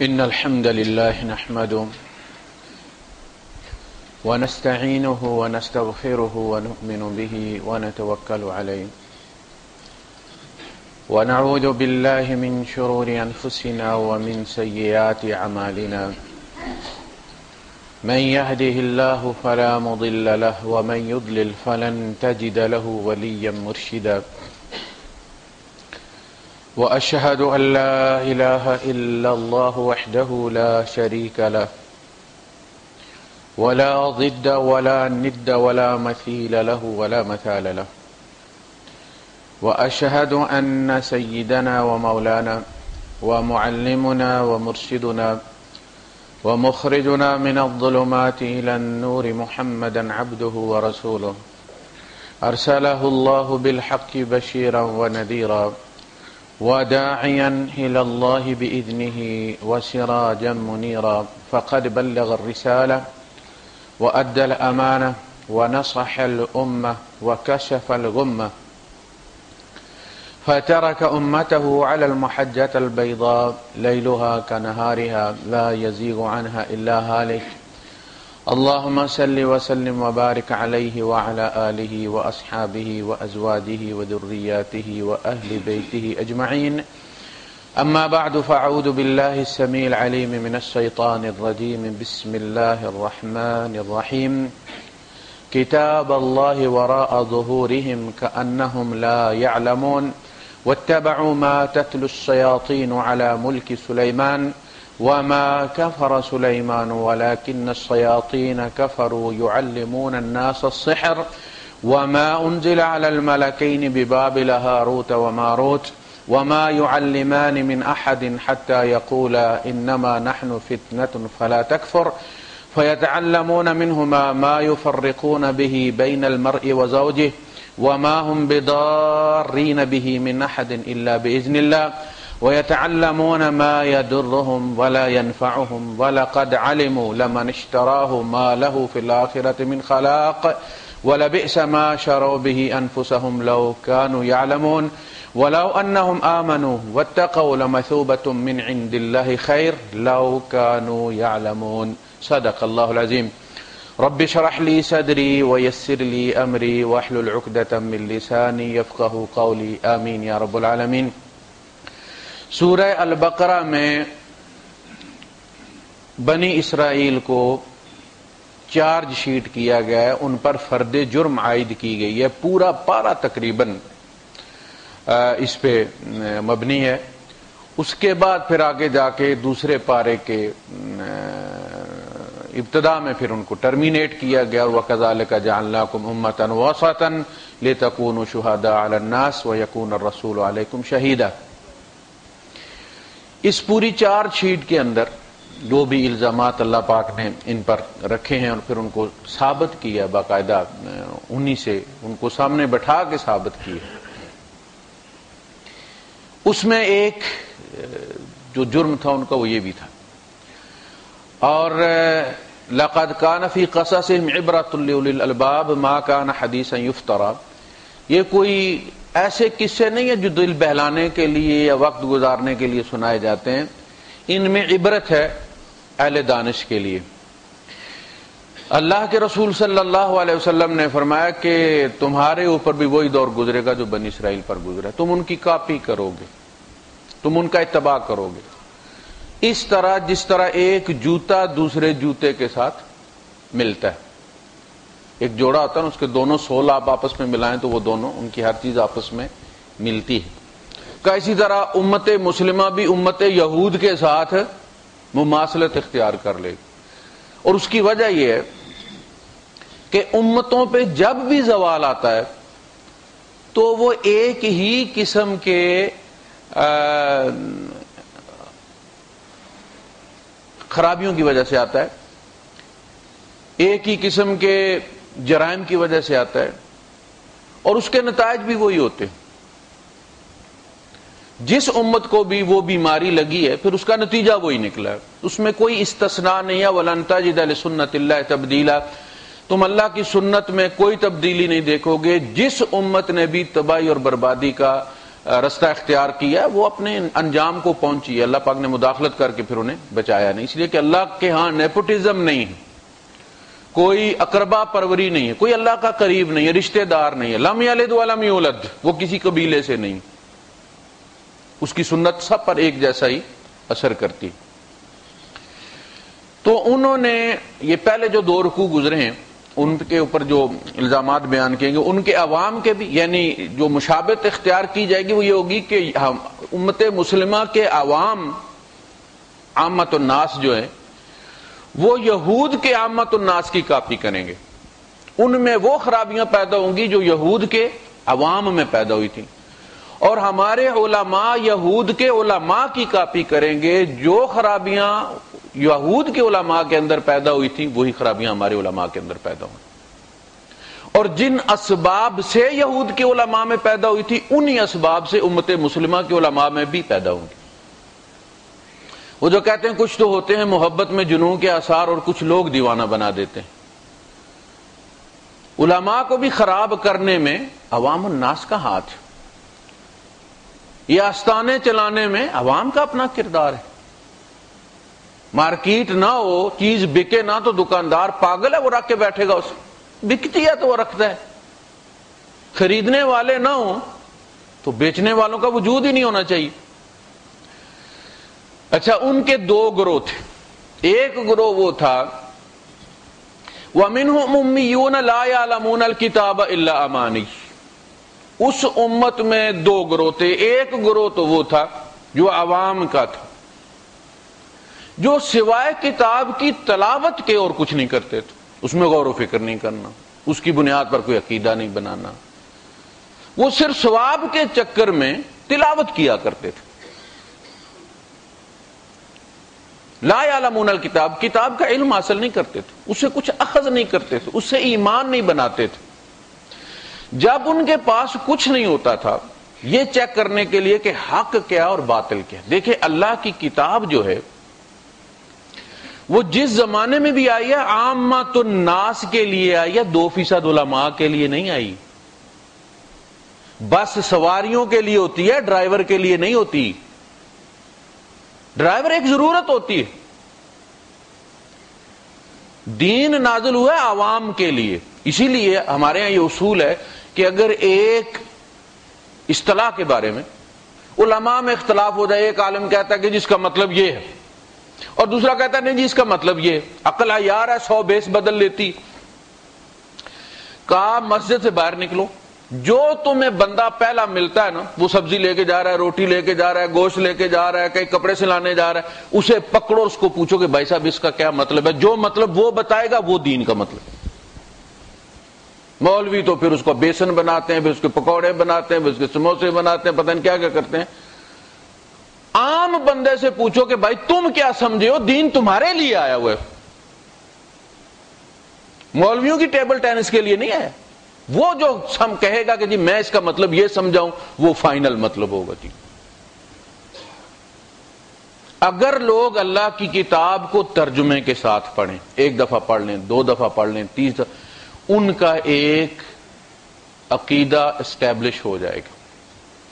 إن الحمد لله نحمده ونستعينه ونستغفره ونؤمن به ونتوكل عليه ونعوذ بالله من شرور أنفسنا ومن سيئات أعمالنا من يهده الله فلا مضل له ومن يضلل فلن تجد له وليا مرشدا وأشهد أن لا إله إلا الله وحده لا شريك له ولا ضد ولا ند ولا مثيل له ولا مثال له وأشهد أن سيدنا ومولانا ومعلمنا ومرشدنا ومخرجنا من الظلمات إلى النور محمدا عبده ورسوله أرسله الله بالحق بشيرا ونذيرا وداعيا إلى الله بإذنه وسراجا منيرا فقد بلغ الرسالة وأدى الأمانة ونصح الأمة وكشف الغمة فترك أمته على المحجة البيضاء ليلها كنهارها لا يزيغ عنها إلا هالك اللهم صل وسلم وبارك عليه وعلى آله وأصحابه وأزواجه وذرياته وأهل بيته أجمعين أما بعد فأعوذ بالله السميع العليم من الشيطان الرجيم بسم الله الرحمن الرحيم كتاب الله وراء ظهورهم كأنهم لا يعلمون واتبعوا ما تتلو الشياطين على ملك سليمان وما كفر سليمان ولكن الشياطين كفروا يعلمون الناس السحر وما أنزل على الملكين ببابل هاروت وماروت وما يعلمان من أحد حتى يقولا إنما نحن فتنة فلا تكفر فيتعلمون منهما ما يفرقون به بين المرء وزوجه وما هم بضارين به من أحد إلا بإذن الله ويتعلمون ما يضرهم ولا ينفعهم ولقد علموا لمن اشتراه ما له في الآخرة من خلاق ولبئس ما شروا به أنفسهم لو كانوا يعلمون ولو أنهم آمنوا واتقوا لمثوبة من عند الله خير لو كانوا يعلمون صدق الله العظيم رب اشرح لي صدري ويسر لي أمري واحلل عقدة من لساني يفقه قولي آمين يا رب العالمين. سورہ البقرہ میں بنی اسرائیل کو چارج شیٹ کیا گیا ہے، ان پر فرد جرم عائد کی گئی ہے. پورا پارہ تقریباً اس پہ مبنی ہے. اس کے بعد پھر آگے جا کے دوسرے پارے کے ابتدا میں پھر ان کو ٹرمینیٹ کیا گیا. وَكَذَلِكَ جَعَلْنَاكُمْ أُمَّةً وَسَطًا لِتَكُونُوا شُهَدَاءَ عَلَى النَّاسِ وَيَكُونَ الرَّسُولُ عَلَيْكُمْ شَهِيدًا. اس پوری چارج شیٹ کے اندر جو بھی الزامات اللہ پاک نے ان پر رکھے ہیں اور پھر ان کو ثابت کیا باقاعدہ، انہی سے ان کو سامنے بٹھا کے ثابت کیا. اس میں ایک جو جرم تھا ان کا وہ یہ بھی تھا، اور لقد کان فی قصصہم عبرۃ لأولی الالباب ما کان حدیثا یفترا، یہ کوئی ایسے قصے نہیں ہیں جو دل بہلانے کے لیے یا وقت گزارنے کے لیے سنائے جاتے ہیں، ان میں عبرت ہے اہل دانش کے لیے. اللہ کے رسول صلی اللہ علیہ وسلم نے فرمایا کہ تمہارے اوپر بھی وہی دور گزرے گا جو بنی اسرائیل پر گزرا، تم ان کی کاپی کرو گے، تم ان کا اتباع کرو گے، اس طرح جس طرح ایک جوتا دوسرے جوتے کے ساتھ ملتا ہے. ایک جوڑا ہوتا ہے نا، اس کے دونوں سول آپ آپس میں ملائیں تو وہ دونوں ان کی ہر چیز آپس میں ملتی ہے. اسی طرح امت مسلمہ بھی امت یہود کے ساتھ مماثلت اختیار کر لے. اور اس کی وجہ یہ ہے کہ امتوں پہ جب بھی زوال آتا ہے تو وہ ایک ہی قسم کے خرابیوں کی وجہ سے آتا ہے، ایک ہی قسم کے جرائم کی وجہ سے آتا ہے، اور اس کے نتائج بھی وہی ہوتے ہیں. جس امت کو بھی وہ بیماری لگی ہے پھر اس کا نتیجہ وہی نکلا ہے، اس میں کوئی استثناء نہیں ہے. وَلَن تَجِدَ لِسُنَّتِ اللَّهِ تَبْدِيلًا، تم اللہ کی سنت میں کوئی تبدیلی نہیں دیکھو گے. جس امت نے بھی تباہی اور بربادی کا رستہ اختیار کیا ہے وہ اپنے انجام کو پہنچی ہے، اللہ پاک نے مداخلت کر کے پھر انہیں بچایا نہیں، اس لیے کہ اللہ کے ہاں نیپوٹزم نہیں ہے، کوئی اقربا پروری نہیں ہے، کوئی اللہ کا قریب نہیں ہے، رشتہ دار نہیں ہے، لم یلد ولم یولد، وہ کسی قبیلے سے نہیں، اس کی سنت سب پر ایک جیسا ہی اثر کرتی۔ تو انہوں نے یہ پہلے جو 2 رکوع گزرے ہیں ان کے اوپر جو الزامات بیان کیے گے ان کے عوام کے بھی، یعنی جو مشابہت اختیار کی جائے گی وہ یہ ہوگی کہ امت مسلمہ کے عوام عامت الناس جو ہے وہ یہود کے عامت الناس کی کاپی کریں گے، ان میں وہ خرابیاں پیدا ہوں گی جو یہود کے عوام میں پیدا ہوئی تھیں، اور ہمارے علماء یہود کے علماء کی کاپی کریں گے، جو خرابیاں یہود کے علماء کے اندر پیدا ہوئی تھیں وہی خرابیاں ہمارے علماء کے اندر پیدا ہوئی، اور جن اسباب سے یہود کے علماء میں پیدا ہوئی تھی انہی اسباب سے امت مسلمہ کے علماء میں بھی پیدا ہوں گی۔ وہ جو کہتے ہیں کچھ تو ہوتے ہیں محبت میں جنون کے آثار اور کچھ لوگ دیوانہ بنا دیتے ہیں، علماء کو بھی خراب کرنے میں عوام الناس کا ہاتھ ہے، یہ آستانے چلانے میں عوام کا اپنا کردار ہے، مارکیٹ نہ ہو چیز بکے نہ تو دکاندار پاگل ہے وہ رکھ کے بیٹھے گا، اسے بکتی ہے تو وہ رکھتا ہے، خریدنے والے نہ ہوں تو بیچنے والوں کا وجود ہی نہیں ہونا چاہیے۔ اچھا ان کے 2 گروہ تھے، ایک گروہ وہ تھا وَمِنْهُمْ أُمِّيُّونَ لَا يَعْلَمُونَ الْكِتَابَ إِلَّا أَمَانِيَّ، اس امت میں 2 گروہ تھے، ایک گروہ تو وہ تھا جو عوام کا تھا، جو سوائے کتاب کی تلاوت کے اور کچھ نہیں کرتے تھے، اس میں غور و فکر نہیں کرنا، اس کی بنیاد پر کوئی عقیدہ نہیں بنانا، وہ صرف ثواب کے چکر میں تلاوت کیا کرتے تھے۔ لا یعلمون الکتاب، کتاب کا علم حاصل نہیں کرتے تھے، اس سے کچھ اخذ نہیں کرتے تھے، اس سے ایمان نہیں بناتے تھے۔ جب ان کے پاس کچھ نہیں ہوتا تھا یہ چیک کرنے کے لیے کہ حق کیا اور باطل کیا، دیکھیں اللہ کی کتاب جو ہے وہ جس زمانے میں بھی آئی ہے عامت الناس کے لیے آئی ہے، 2% علماء کے لیے نہیں آئی، بس سواریوں کے لیے ہوتی ہے، ڈرائیور کے لیے نہیں ہوتی، ڈرائیور ایک ضرورت ہوتی ہے، دین نازل ہوا ہے عوام کے لیے، اسی لیے ہمارے ہاں یہ اصول ہے کہ اگر ایک اصطلاح کے بارے میں علماء میں اختلاف ہو جائے، ایک عالم کہتا ہے کہ جس کا مطلب یہ ہے اور دوسرا کہتا ہے نہیں جی اس کا مطلب یہ، عقل عیار ہے 100 بیس بدل لیتی، کہا مسجد سے باہر نکلو، جو تمہیں بندہ پہلا ملتا ہے نا، وہ سبزی لے کے جا رہا ہے، روٹی لے کے جا رہا ہے، گوشت لے کے جا رہا ہے، کئی کپڑے سلانے جا رہا ہے، اسے پکڑو، اس کو پوچھو کہ بھائی صاحب اس کا کیا مطلب ہے، جو مطلب وہ بتائے گا وہ دین کا مطلب۔ مولوی تو پھر اس کو بیسن بناتے ہیں، پھر اس کے پکوڑے بناتے ہیں، پھر اس کے سموسے بناتے ہیں، پتہ نہیں کیا کیا کرتے ہیں۔ عام بندے سے پوچھو کہ بھائی تم کیا سمجھے ہو، دین تمہارے لیے آیا ہوا ہے، مولویوں کی ٹیبل ٹینس کے لیے نہیں ہے، وہ جو ہم کہے گا کہ جی میں اس کا مطلب یہ سمجھاؤں وہ فائنل مطلب ہوگا جی۔ اگر لوگ اللہ کی کتاب کو ترجمے کے ساتھ پڑھیں، 1 دفعہ پڑھ لیں، 2 دفعہ پڑھ لیں، 30 دفعہ، ان کا ایک عقیدہ اسٹیبلش ہو جائے گا،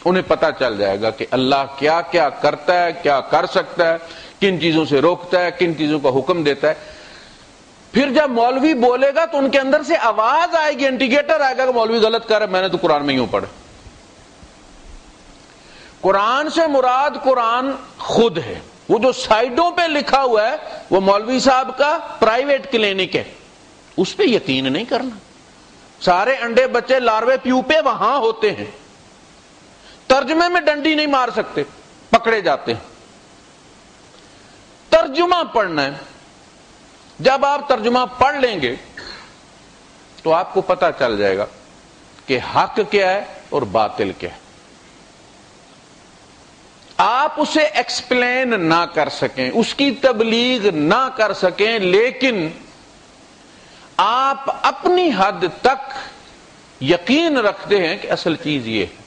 انہیں پتہ چل جائے گا کہ اللہ کیا کیا کرتا ہے، کیا کر سکتا ہے، کن چیزوں سے روکتا ہے، کن چیزوں کا حکم دیتا ہے۔ پھر جب مولوی بولے گا تو ان کے اندر سے آواز آئے گی، انڈیکیٹر آئے گا کہ مولوی غلط کر رہا ہے، میں نے تو قرآن میں یوں پڑھا۔ قرآن سے مراد قرآن خود ہے، وہ جو سائڈوں پہ لکھا ہوا ہے وہ مولوی صاحب کا پرائیویٹ کلینک ہے، اس پہ یقین نہیں کرنا۔ سارے انڈے بچے لاروے پیوپے وہاں ہوتے ہیں، ترجمے میں ڈنڈی نہیں مار سکتے، پکڑے جاتے ہیں۔ ترجمہ پڑھنا ہے، جب آپ ترجمہ پڑھ لیں گے تو آپ کو پتہ چل جائے گا کہ حق کیا ہے اور باطل کیا ہے۔ آپ اسے ایکسپلین نہ کر سکیں، اس کی تبلیغ نہ کر سکیں، لیکن آپ اپنی حد تک یقین رکھتے ہیں کہ اصل چیز یہ ہے۔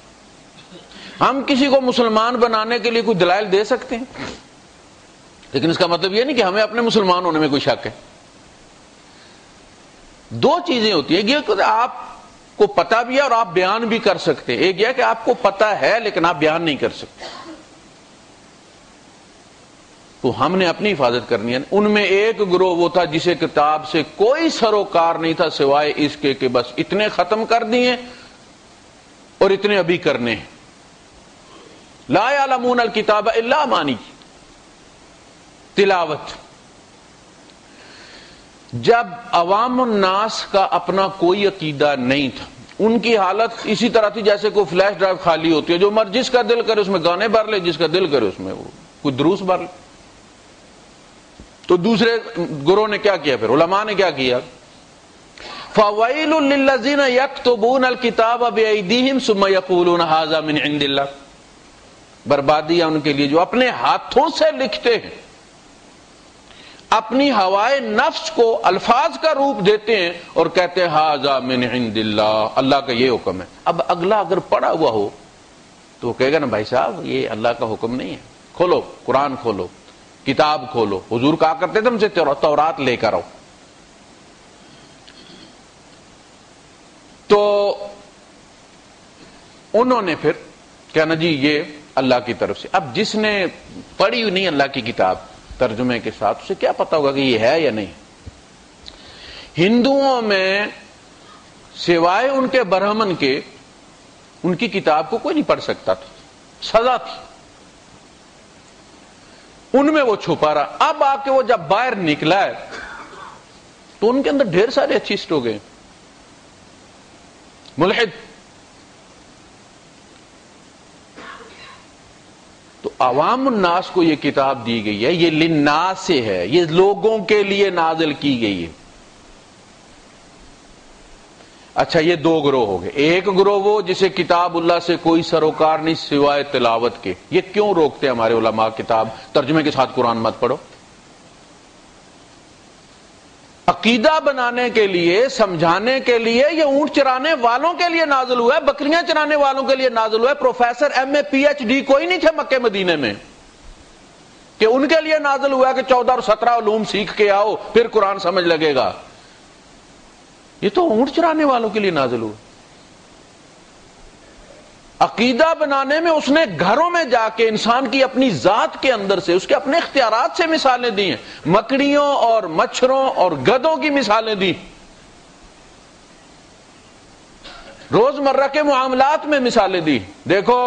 ہم کسی کو مسلمان بنانے کے لیے کوئی دلائل دے سکتے ہیں، لیکن اس کا مطلب یہ نہیں کہ ہمیں اپنے مسلمان ہونے میں کوئی شک ہے۔ 2 چیزیں ہوتی ہیں، یہ کہ آپ کو پتہ بھی ہے اور آپ بیان بھی کر سکتے. ایک یہ کہ آپ کو پتہ ہے لیکن آپ بیان نہیں کر سکتے. تو ہم نے اپنی حفاظت کرنی ہے. ان میں ایک گروہ وہ تھا جسے کتاب سے کوئی سروکار نہیں تھا سوائے اس کے کہ بس اتنے ختم کر دیے اور اتنے ابھی کرنے ہیں. لا یعلمون الکتاب الا امانی، تلاوت. جب عوام الناس کا اپنا کوئی عقیدہ نہیں تھا، ان کی حالت اسی طرح تھی جیسے کوئی فلیش ڈرائیو خالی ہوتی ہے، جو جس کا دل کرے اس میں گانے بھر لے، جس کا دل کرے اس میں وہ کوئی دروس بھر لے. تو دوسرے گروہ نے کیا کیا؟ پھر علماء نے کیا کیا؟ فَوَيْلٌ لِّلَّذِينَ يَكْتُبُونَ الْكِتَابَ بِأَيْدِيهِمْ ثُمَّ يَقُولُونَ هَٰذَا مِنْ عِندِ اللَّهِ. بربادی ہے ان کے لیے جو اپنے ہاتھوں سے لکھتے ہیں، اپنی ہوائے نفس کو الفاظ کا روپ دیتے ہیں اور کہتے ہیں ھذا من عند اللہ، اللہ کا یہ حکم ہے. اب اگلا اگر پڑھا ہوا ہو تو وہ کہے گا نا بھائی صاحب یہ اللہ کا حکم نہیں ہے. کھولو قرآن، کھولو کتاب، کھولو. حضور کہا کرتے تھے ہم سے تورات لے کر آؤ. تو انہوں نے پھر کہنا جی یہ اللہ کی طرف سے. اب جس نے پڑھی ہوئی نہیں اللہ کی کتاب ترجمے کے ساتھ، اسے کیا پتا ہوگا کہ یہ ہے یا نہیں. ہندوؤں میں سوائے ان کے برہمن کے ان کی کتاب کو کوئی نہیں پڑھ سکتا تھا، سزا تھی. ان میں وہ چھپا رہا. اب آ کے وہ جب باہر نکلا ہے تو ان کے اندر ڈھیر سارے ایتھیسٹ ہو گئے، ملحد. تو عوام الناس کو یہ کتاب دی گئی ہے، یہ للناس سے ہے، یہ لوگوں کے لیے نازل کی گئی ہے. اچھا یہ دو گروہ ہو گئے. ایک گروہ وہ جسے کتاب اللہ سے کوئی سروکار نہیں سوائے تلاوت کے. یہ کیوں روکتے ہمارے علماء کتاب ترجمے کے ساتھ قرآن مت پڑھو؟ عقیدہ بنانے کے لیے، سمجھانے کے لیے. یہ اونٹ چرانے والوں کے لیے نازل ہوا ہے، بکریاں چرانے والوں کے لیے نازل ہوا ہے. پروفیسر ایم اے پی ایچ ڈی کوئی نہیں تھے مکے مدینے میں کہ ان کے لیے نازل ہوا ہے کہ 14 اور 17 علوم سیکھ کے آؤ پھر قرآن سمجھ لگے گا. یہ تو اونٹ چرانے والوں کے لیے نازل ہوا. عقیدہ بنانے میں اس نے گھروں میں جا کے انسان کی اپنی ذات کے اندر سے، اس کے اپنے اختیارات سے مثالیں دی ہیں. مکڑیوں اور مچھروں اور گدوں کی مثالیں دی، روزمرہ کے معاملات میں مثالیں دی. دیکھو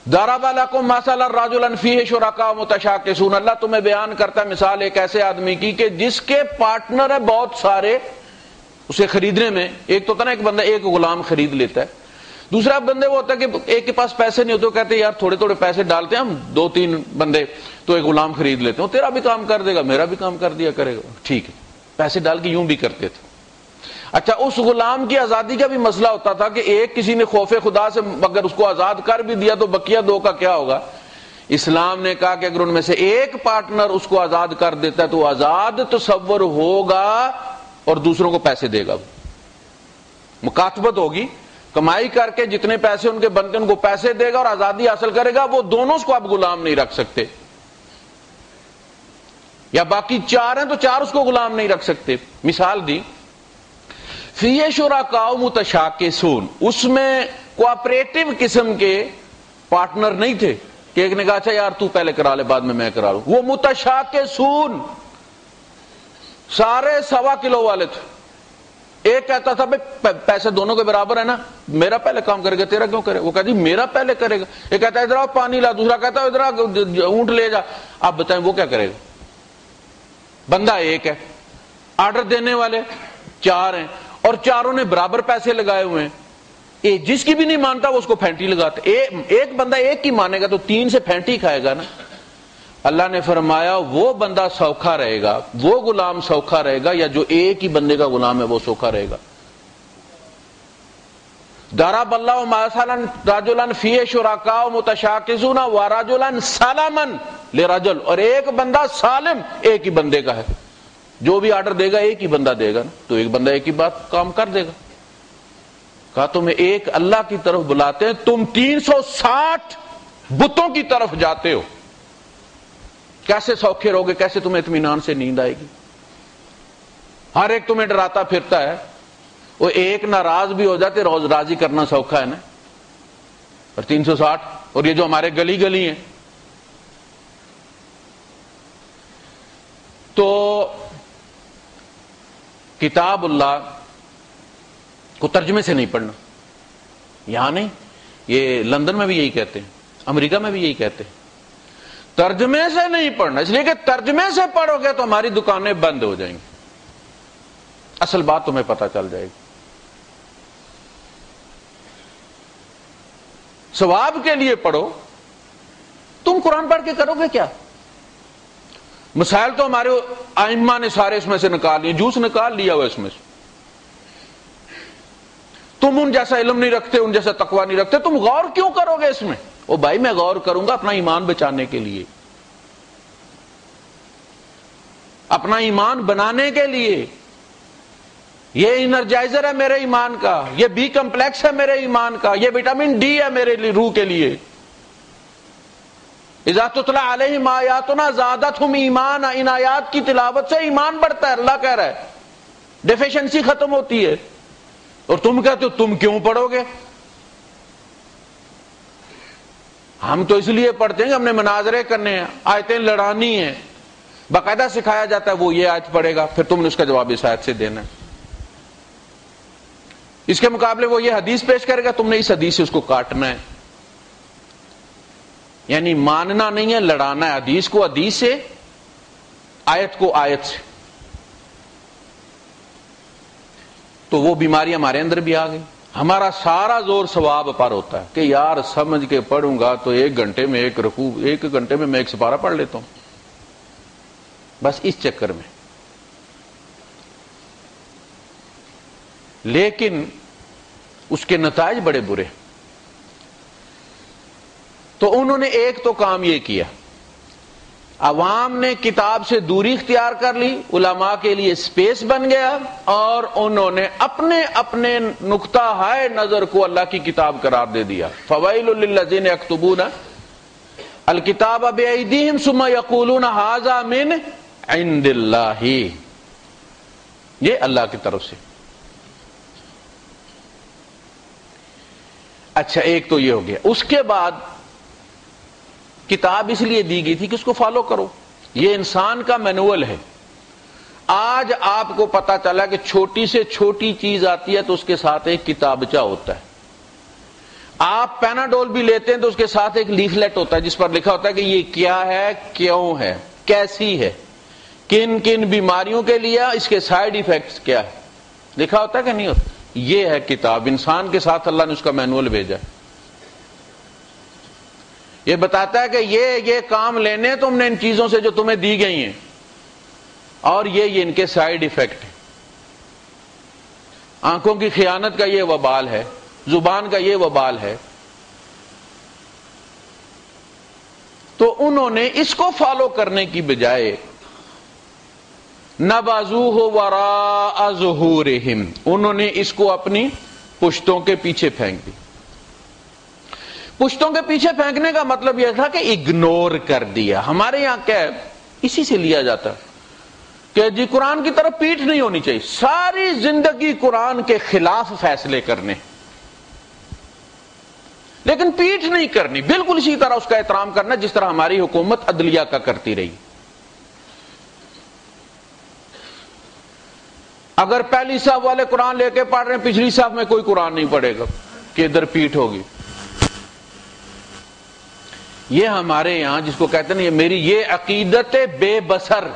ضرب لکم مثلا رجلا فیہ شرکاء متشاکسون. اللہ تمہیں بیان کرتا ہے مثال ایک ایسے آدمی کی کہ جس کے پارٹنر ہے بہت سارے اسے خریدنے میں. ایک تو ہوتا نا ایک بندہ ایک غلام خرید لیتا ہے، دوسرا بندے وہ ہوتا ہے کہ ایک کے پاس پیسے نہیں ہوتے، کہتے ہیں یار تھوڑے تھوڑے پیسے ڈالتے ہیں ہم 2-3 بندے تو ایک غلام خرید لیتے ہیں، تیرا بھی کام کر دے گا میرا بھی کام کر دیا کرے گا. ٹھیک ہے، پیسے ڈال کے یوں بھی کرتے تھے. اچھا اس غلام کی آزادی کا بھی مسئلہ ہوتا تھا کہ ایک کسی نے خوف خدا سے اگر اس کو آزاد کر بھی دیا تو بقیہ 2 کا کیا ہوگا. اسلام نے کہا کہ اگر ان میں سے ایک پارٹنر اس کو آزاد کر دیتا ہے تو آزاد تصور ہوگا اور دوسروں کو پیسے دے گا. مکاتبت ہوگی، کمائی کر کے جتنے پیسے ان کے بنتے ان کو پیسے دے گا اور آزادی حاصل کرے گا. وہ دونوں اس کو اب غلام نہیں رکھ سکتے، یا باقی 4 ہیں تو 4 اس کو غلام نہیں رکھ سکتے. مثال دی فیہ شرکاء متشاکسون. اس میں کوآپریٹو قسم کے پارٹنر نہیں تھے کہ ایک نے کہا اچھا یار تو پہلے کرا لے بعد میں کرا لوں. وہ متشاکسون سارے 1.25 کلو والے تھے. ایک کہتا تھا بھائی پیسے دونوں کے برابر ہے نا، میرا پہلے کام کرے گا تیرا کیوں کرے. وہ کہتا جی میرا پہلے کرے گا. ایک کہتا ہے ادھر پانی لا، دوسرا کہتا ہے ادھر اونٹ لے جا. آپ بتائیں وہ کیا کرے گا؟ بندہ ایک ہے، آرڈر دینے والے 4 ہیں اور چاروں نے برابر پیسے لگائے ہوئے ہیں. جس کی بھی نہیں مانتا وہ اس کو پھینٹی لگاتے. ایک بندہ ایک کی مانے گا تو 3 سے پھینٹی کھائے گا نا. اللہ نے فرمایا وہ بندہ سوکھا رہے گا، وہ غلام سوکھا رہے گا، یا جو ایک ہی بندے کا غلام ہے وہ سوکھا رہے گا. ضرب اللہ مثلا رجلا فیہ شرکاء متشاکسون ورجلا سلما لرجل. اور ایک بندہ سالم ایک ہی بندے کا ہے، جو بھی آرڈر دے گا ایک ہی بندہ دے گا نا، تو ایک بندہ ایک ہی بات کام کر دے گا. کہا تمہیں ایک اللہ کی طرف بلاتے ہیں، تم 360 بتوں کی طرف جاتے ہو. کیسے سوکھے رہوگے؟ کیسے تمہیں اطمینان سے نیند آئے گی؟ ہر ایک تمہیں ڈراتا پھرتا ہے. وہ ایک ناراض بھی ہو جاتے، روز راضی کرنا سوکھا ہے نا، اور 360، اور یہ جو ہمارے گلی گلی ہیں. تو کتاب اللہ کو ترجمے سے نہیں پڑھنا، یہاں نہیں، یہ لندن میں بھی یہی کہتے ہیں، امریکہ میں بھی یہی کہتے ہیں، ترجمے سے نہیں پڑھنا، اس لیے کہ ترجمے سے پڑھو گے تو ہماری دکانیں بند ہو جائیں گی، اصل بات تمہیں پتہ چل جائے گی. ثواب کے لیے پڑھو. تم قرآن پڑھ کے کرو گے کیا؟ مسائل تو ہمارے ائمہ نے سارے اس میں سے نکال لیے، جوس نکال لیا ہوا اس میں سے. تم ان جیسا علم نہیں رکھتے، ان جیسا تقوی نہیں رکھتے، تم غور کیوں کرو گے اس میں؟ او بھائی میں غور کروں گا اپنا ایمان بچانے کے لیے، اپنا ایمان بنانے کے لیے. یہ انرجائزر ہے میرے ایمان کا، یہ بی کمپلیکس ہے میرے ایمان کا، یہ وٹامن ڈی ہے میرے روح کے لیے. اذا تتلی علیہم آیاتنا زادتہم ایمانا، ان آیات کی تلاوت سے ایمان بڑھتا ہے، اللہ کہہ رہا ہے، ڈیفیشنسی ختم ہوتی ہے. اور تم کہتے ہو تم کیوں پڑھو گے؟ ہم تو اس لیے پڑھتے ہیں کہ ہم نے مناظرے کرنے ہیں، آیتیں لڑانی ہیں، باقاعدہ سکھایا جاتا ہے وہ یہ آیت پڑھے گا، پھر تم نے اس کا جواب اس آیت سے دینا ہے. اس کے مقابلے وہ یہ حدیث پیش کرے گا، تم نے اس حدیث سے اس کو کاٹنا ہے. یعنی ماننا نہیں ہے، لڑانا ہے، حدیث کو حدیث سے، آیت کو آیت سے. تو وہ بیماری ہمارے اندر بھی آ گئی. ہمارا سارا زور ثواب پر ہوتا ہے کہ یار سمجھ کے پڑھوں گا تو 1 گھنٹے میں 1 رکوع، 1 گھنٹے میں 1 سپارہ پڑھ لیتا ہوں، بس اس چکر میں. لیکن اس کے نتائج بڑے برے. تو انہوں نے ایک تو کام یہ کیا، عوام نے کتاب سے دوری اختیار کر لی، علماء کے لیے سپیس بن گیا، اور انہوں نے اپنے اپنے نقطہ ہائے نظر کو اللہ کی کتاب قرار دے دیا. فویل للذین یکتبون الکتاب بایدیہم ثم یقولون ھذا من عند اللہ، یہ اللہ کی طرف سے. اچھا ایک تو یہ ہو گیا. اس کے بعد کتاب اس لیے دی گئی تھی کہ اس کو فالو کرو، یہ انسان کا مینول ہے. آج آپ کو پتا چلا کہ چھوٹی سے چھوٹی چیز آتی ہے تو اس کے ساتھ ایک کتابچہ ہوتا ہے. آپ پیناڈول بھی لیتے ہیں تو اس کے ساتھ ایک لیفلیٹ ہوتا ہے جس پر لکھا ہوتا ہے کہ یہ کیا ہے، کیوں ہے، کیسی ہے، کن کن بیماریوں کے لیے، اس کے سائیڈ ایفیکٹس کیا ہے، لکھا ہوتا ہے کہ نہیں ہوتا. یہ ہے کتاب. انسان کے ساتھ اللہ نے اس کا مینول بھیجا. یہ بتاتا ہے کہ یہ کام لینے تم نے ان چیزوں سے جو تمہیں دی گئی ہیں، اور یہ ان کے سائیڈ ایفیکٹ ہیں. آنکھوں کی خیانت کا یہ وبال ہے، زبان کا یہ وبال ہے. تو انہوں نے اس کو فالو کرنے کی بجائے نبذوہ وراء ظہورہم، انہوں نے اس کو اپنی پشتوں کے پیچھے پھینک دی. پشتوں کے پیچھے پھینکنے کا مطلب یہ تھا کہ اگنور کر دیا. ہمارے یہاں کیا ہے، اسی سے لیا جاتا ہے کہ جی قرآن کی طرف پیٹھ نہیں ہونی چاہیے، ساری زندگی قرآن کے خلاف فیصلے کرنے، لیکن پیٹھ نہیں کرنی، بالکل اسی طرح اس کا احترام کرنا جس طرح ہماری حکومت عدلیہ کا کرتی رہی. اگر پہلی صف والے قرآن لے کے پڑھ رہے ہیں، پچھلی صف میں کوئی قرآن نہیں پڑھے گا کہ ادھر پیٹھ ہوگی. یہ ہمارے یہاں جس کو کہتے ہیں یہ میری یہ عقیدت بے بصر،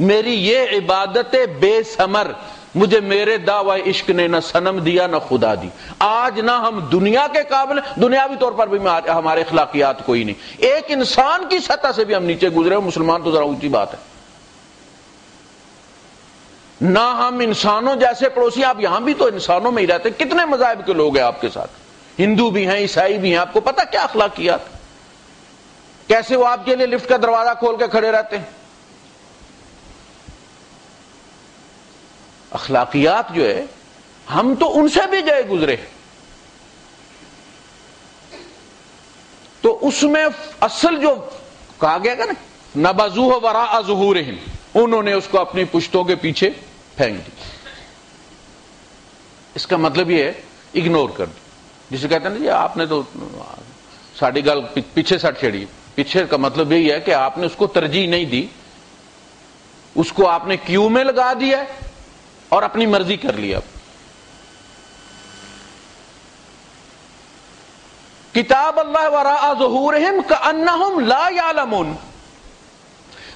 میری یہ عبادت بے ثمر، مجھے میرے دعوی عشق نے نہ صنم دیا نہ خدا دی. آج نہ ہم دنیا کے قابل، دنیاوی طور پر بھی ہمارے اخلاقیات کوئی نہیں، ایک انسان کی سطح سے بھی ہم نیچے گزرے. مسلمان تو ذرا اونچی بات ہے. نہ ہم انسانوں جیسے پڑوسی، آپ یہاں بھی تو انسانوں میں ہی رہتے، کتنے مذاہب کے لوگ ہیں آپ کے ساتھ، ہندو بھی ہیں، عیسائی بھی ہیں، آپ کو پتا کیا اخلاقیات، کیسے وہ آپ کے لیے لفٹ کا دروازہ کھول کے کھڑے رہتے ہیں. اخلاقیات جو ہے ہم تو ان سے بھی گئے گزرے. تو اس میں اصل جو کہا گیا کہ نا نبذوہ وراء ظہورہم، انہوں نے اس کو اپنی پشتوں کے پیچھے پھینک دی. اس کا مطلب یہ ہے اگنور کر دو. جسے کہتے ہیں نا جی آپ نے تو ساڑی گل پیچھے سٹ چھڑی. پیچھے کا مطلب یہی ہے کہ آپ نے اس کو ترجیح نہیں دی, اس کو آپ نے کیو میں لگا دیا اور اپنی مرضی کر لیا. کتاب اللہ وراء ظہورہم کأنہم لا یعلمون.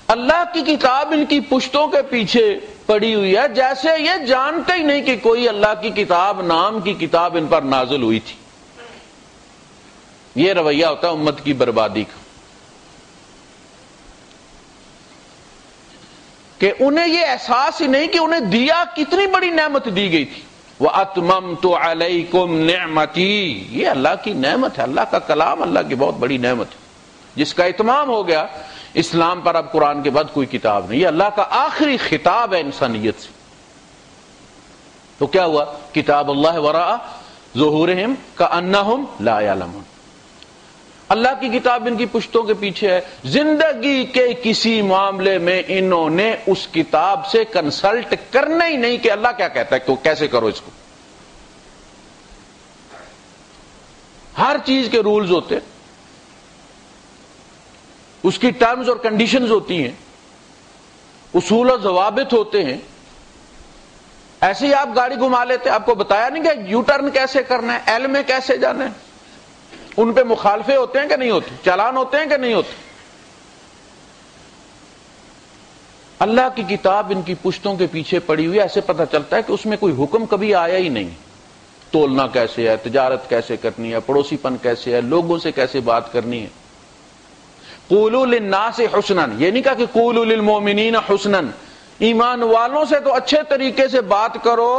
اللہ کی کتاب ان کی پشتوں کے پیچھے پڑی ہوئی ہے جیسے یہ جانتے ہی نہیں کہ کوئی اللہ کی کتاب نام کی کتاب ان پر نازل ہوئی تھی. یہ رویہ ہوتا ہے امت کی بربادی کا, کہ انہیں یہ احساس ہی نہیں کہ انہیں دیا کتنی بڑی نعمت دی گئی تھی. وَأَتْمَمْتُ عَلَيْكُمْ نِعْمَتِي. یہ اللہ کی نعمت ہے, اللہ کا کلام اللہ کی بہت بڑی نعمت ہے جس کا اتمام ہو گیا. اسلام پر اب قرآن کے بعد کوئی کتاب نہیں. یہ اللہ کا آخری خطاب ہے انسانیت سے. تو کیا ہوا؟ کتاب اللہ وراء ظہورہم کأنہم لا یعلمون. اللہ کی کتاب ان کی پشتوں کے پیچھے ہے. زندگی کے کسی معاملے میں انہوں نے اس کتاب سے کنسلٹ کرنا ہی نہیں کہ اللہ کیا کہتا ہے کہ کیسے کرو اس کو. ہر چیز کے رولز ہوتے ہیں, اس کی ٹرمز اور کنڈیشنز ہوتی ہیں, اصول و ضوابط ہوتے ہیں. ایسے ہی آپ گاڑی گھما لیتے, آپ کو بتایا نہیں کہ یو ٹرن کیسے کرنا ہے, ایل میں کیسے جانا ہے. ان پہ مخالفے ہوتے ہیں کہ نہیں ہوتے, چالان ہوتے ہیں کہ نہیں ہوتے. اللہ کی کتاب ان کی پشتوں کے پیچھے پڑی ہوئی, ایسے پتہ چلتا ہے کہ اس میں کوئی حکم کبھی آیا ہی نہیں. تولنا کیسے ہے, تجارت کیسے کرنی ہے, پڑوسی پن کیسے ہے, لوگوں سے کیسے بات کرنی ہے. قولوا للناس حسنا, یہ نہیں کہا کہ قولوا للمؤمنین حسنا. ایمان والوں سے تو اچھے طریقے سے بات کرو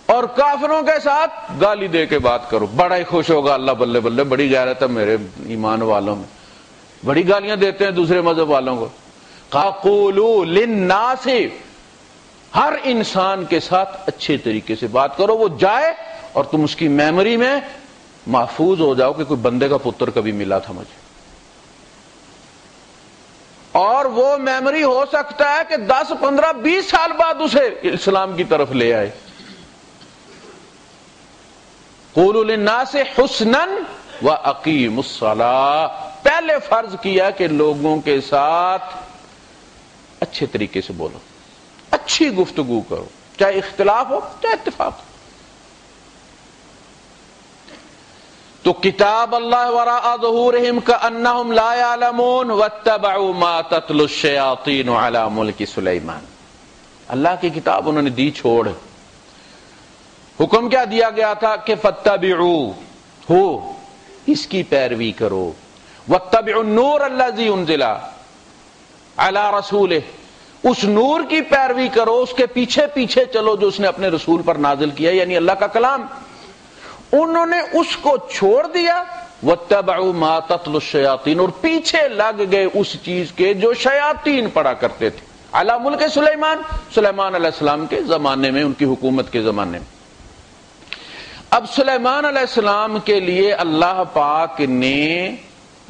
اور کافروں کے ساتھ گالی دے کے بات کرو. بڑا ہی خوش ہوگا اللہ, بلے بلے بڑی غیرت ہے میرے ایمان والوں میں, بڑی گالیاں دیتے ہیں دوسرے مذہب والوں کو. قولوا للناس, ہر انسان کے ساتھ اچھے طریقے سے بات کرو, وہ جائے اور تم اس کی میموری میں محفوظ ہو جاؤ کہ کوئی بندے کا پتر کبھی ملا تھا مجھے. اور وہ میموری ہو سکتا ہے کہ 10 15 20 سال بعد اسے اسلام کی طرف لے آئے. قولوا للناس حسنا واقیموا الصلاۃ. پہلے فرض کیا کہ لوگوں کے ساتھ اچھے طریقے سے بولو, اچھی گفتگو کرو, چاہے اختلاف ہو چاہے اتفاق ہو. تو کتاب اللہ وراء ظہورہم کأنہم لا یعلمون واتبعوا ما تتلو الشیاطین علی ملک سلیمان. اللہ کی کتاب انہوں نے دی چھوڑ. حکم کیا دیا گیا تھا کہ فاتبعوا, ہو اس کی پیروی کرو. واتبعوا النور الذی انزل علی رسولہ, اس نور کی پیروی کرو, اس کے پیچھے پیچھے چلو جو اس نے اپنے رسول پر نازل کیا, یعنی اللہ کا کلام. انہوں نے اس کو چھوڑ دیا. واتبعوا ما تتلو الشیاطین, اور پیچھے لگ گئے اس چیز کے جو شیاطین پڑھا کرتے تھے. علی ملک سلیمان, سلیمان علیہ السلام کے زمانے میں, ان کی حکومت کے زمانے میں. اب سلیمان علیہ السلام کے لیے اللہ پاک نے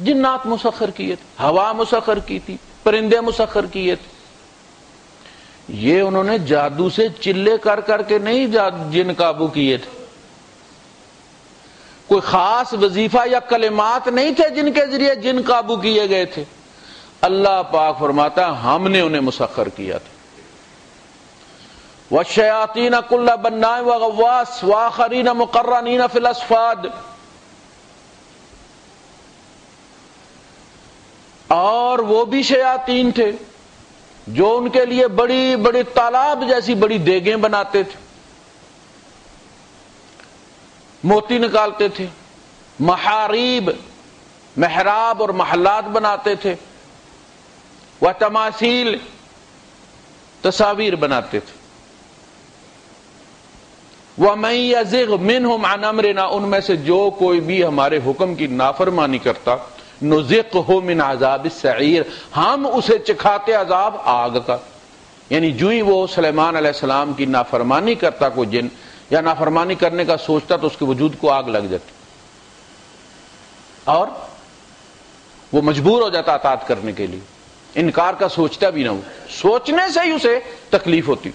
جنات مسخر کیے تھے, ہوا مسخر کی تھی, پرندے مسخر کیے تھے. یہ انہوں نے جادو سے چلے کر کر کے نہیں جن قابو کیے تھے. کوئی خاص وظیفہ یا کلمات نہیں تھے جن کے ذریعے جن قابو کیے گئے تھے. اللہ پاک فرماتا ہے ہم نے انہیں مسخر کیا تھا. والشیاطین کل بناء وغواص وآخرین مقرنین فی الاصفاد. اور وہ بھی شیاطین تھے جو ان کے لیے بڑی بڑی تالاب جیسی بڑی دیگیں بناتے تھے, موتی نکالتے تھے, محاریب محراب اور محلات بناتے تھے, وہ تماثیل تصاویر بناتے تھے. وَمَن يَزِغْ مِنْهُمْ عَنْ أَمْرِنَا, ان میں سے جو کوئی بھی ہمارے حکم کی نافرمانی کرتا, نُذِقْهُ مِنْ عَذَابِ السَّعِيرِ, ہم اسے چکھاتے عذاب آگ کا. یعنی جو ہی وہ سلیمان علیہ السلام کی نافرمانی کرتا کوئی جن, یا نافرمانی کرنے کا سوچتا, تو اس کے وجود کو آگ لگ جاتی اور وہ مجبور ہو جاتا اطاعت کرنے کے لیے. انکار کا سوچتا بھی نہ ہو, سوچنے سے ہی اسے تکلیف ہوتی.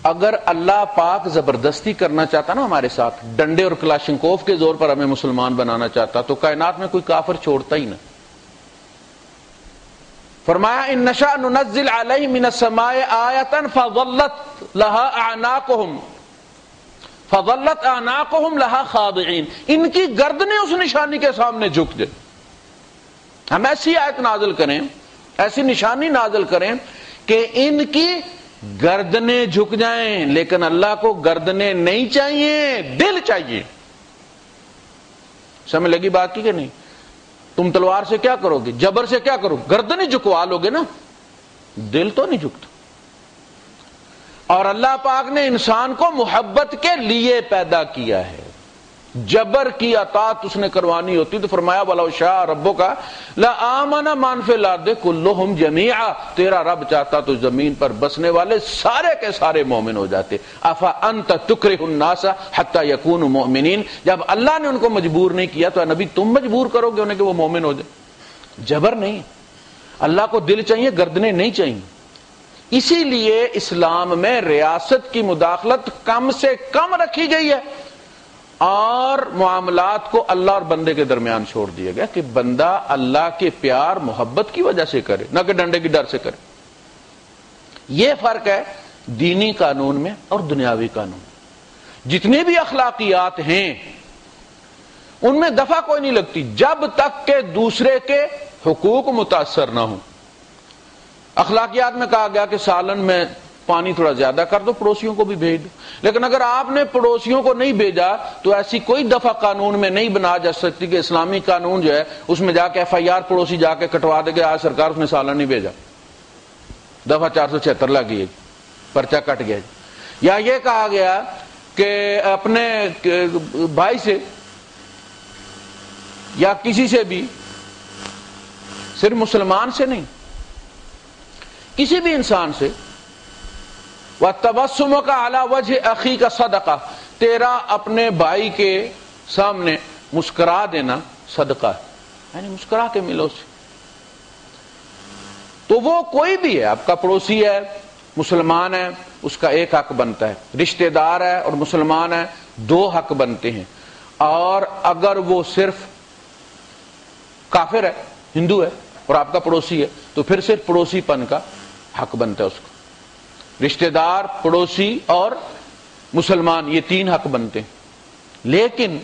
اگر اللہ پاک زبردستی کرنا چاہتا نا ہمارے ساتھ، ڈنڈے اور کلاشنکوف کے زور پر ہمیں مسلمان بنانا چاہتا، تو کائنات میں کوئی کافر چھوڑتا ہی نہ۔ فرمایا ان نشاء ننزل علیہم من السماء آیۃ فظلت اعناقہم لہا خاضعین، ان کی گردنیں اس نشانی کے سامنے جھک جائیں۔ ہم ایسی آیت نازل کریں، ایسی نشانی نازل کریں کہ ان کی گردنیں جھک جائیں، لیکن اللہ کو گردنیں نہیں چاہیے، دل چاہیے۔ سمجھ لگی بات کی کہ نہیں؟ تم تلوار سے کیا کرو گے، جبر سے کیا کرو، گردنیں جھکوا لو گے نا، دل تو نہیں جھکتا۔ اور اللہ پاک نے انسان کو محبت کے لیے پیدا کیا ہے، جبر کی اطاعت اس نے کروانی ہوتی تو فرمایا وَلَوْ شَاءَ رَبُّكَ لَآمَنَ مَنْ فِي الْأَرْضِ كُلُّهُمْ جَمِيعًا، تیرا رب چاہتا تو زمین پر بسنے والے سارے کے سارے مومن ہو جاتے۔ أَفَأَنْتَ تُكْرِهُ النَّاسَ حَتَّى يَكُونُوا مُؤْمِنِينَ، جب اللہ نے ان کو مجبور نہیں کیا تو نبی تم مجبور کرو گے انہیں کہ وہ مومن ہو جائے؟ جبر نہیں، اللہ کو دل چاہیے، گردنیں نہیں چاہیے۔ اسی لیے اسلام میں ریاست کی مداخلت کم سے کم رکھی گئی ہے، اور معاملات کو اللہ اور بندے کے درمیان چھوڑ دیا گیا کہ بندہ اللہ کے پیار محبت کی وجہ سے کرے، نہ کہ ڈنڈے کی ڈر سے کرے۔ یہ فرق ہے دینی قانون میں اور دنیاوی قانون میں۔ جتنے بھی اخلاقیات ہیں ان میں دفعہ کوئی نہیں لگتی جب تک کہ دوسرے کے حقوق متاثر نہ ہوں۔ اخلاقیات میں کہا گیا کہ سالن میں پانی تھوڑا زیادہ کر دو، پڑوسیوں کو بھی بھیج دو، لیکن اگر آپ نے پڑوسیوں کو نہیں بھیجا تو ایسی کوئی دفعہ قانون میں نہیں بنا جا سکتی کہ اسلامی قانون جو ہے اس میں جا کے ایف آئی آر پڑوسی جا کے کٹوا دے کہ آج سرکار اس نے سالن نہیں بھیجا، دفعہ 476 لگی ہے، پرچہ کٹ گیا۔ یا یہ کہا گیا کہ اپنے بھائی سے یا کسی سے بھی، صرف مسلمان سے نہیں، کسی بھی انسان سے، وَتَبَسُّمُكَ عَلَى وَجْهِ أَخِيكَ صَدَقَةٌ، تیرا اپنے بھائی کے سامنے مسکرا دینا صدقہ ہے، یعنی مسکرا کے ملو سے۔ تو وہ کوئی بھی ہے، آپ کا پڑوسی ہے، مسلمان ہے، اس کا ایک حق بنتا ہے، رشتہ دار ہے اور مسلمان ہے، 2 حق بنتے ہیں، اور اگر وہ صرف کافر ہے، ہندو ہے اور آپ کا پڑوسی ہے تو پھر صرف پڑوسی پن کا حق بنتا ہے اس کو۔ رشتہ دار، پڑوسی اور مسلمان، یہ 3 حق بنتے ہیں۔ لیکن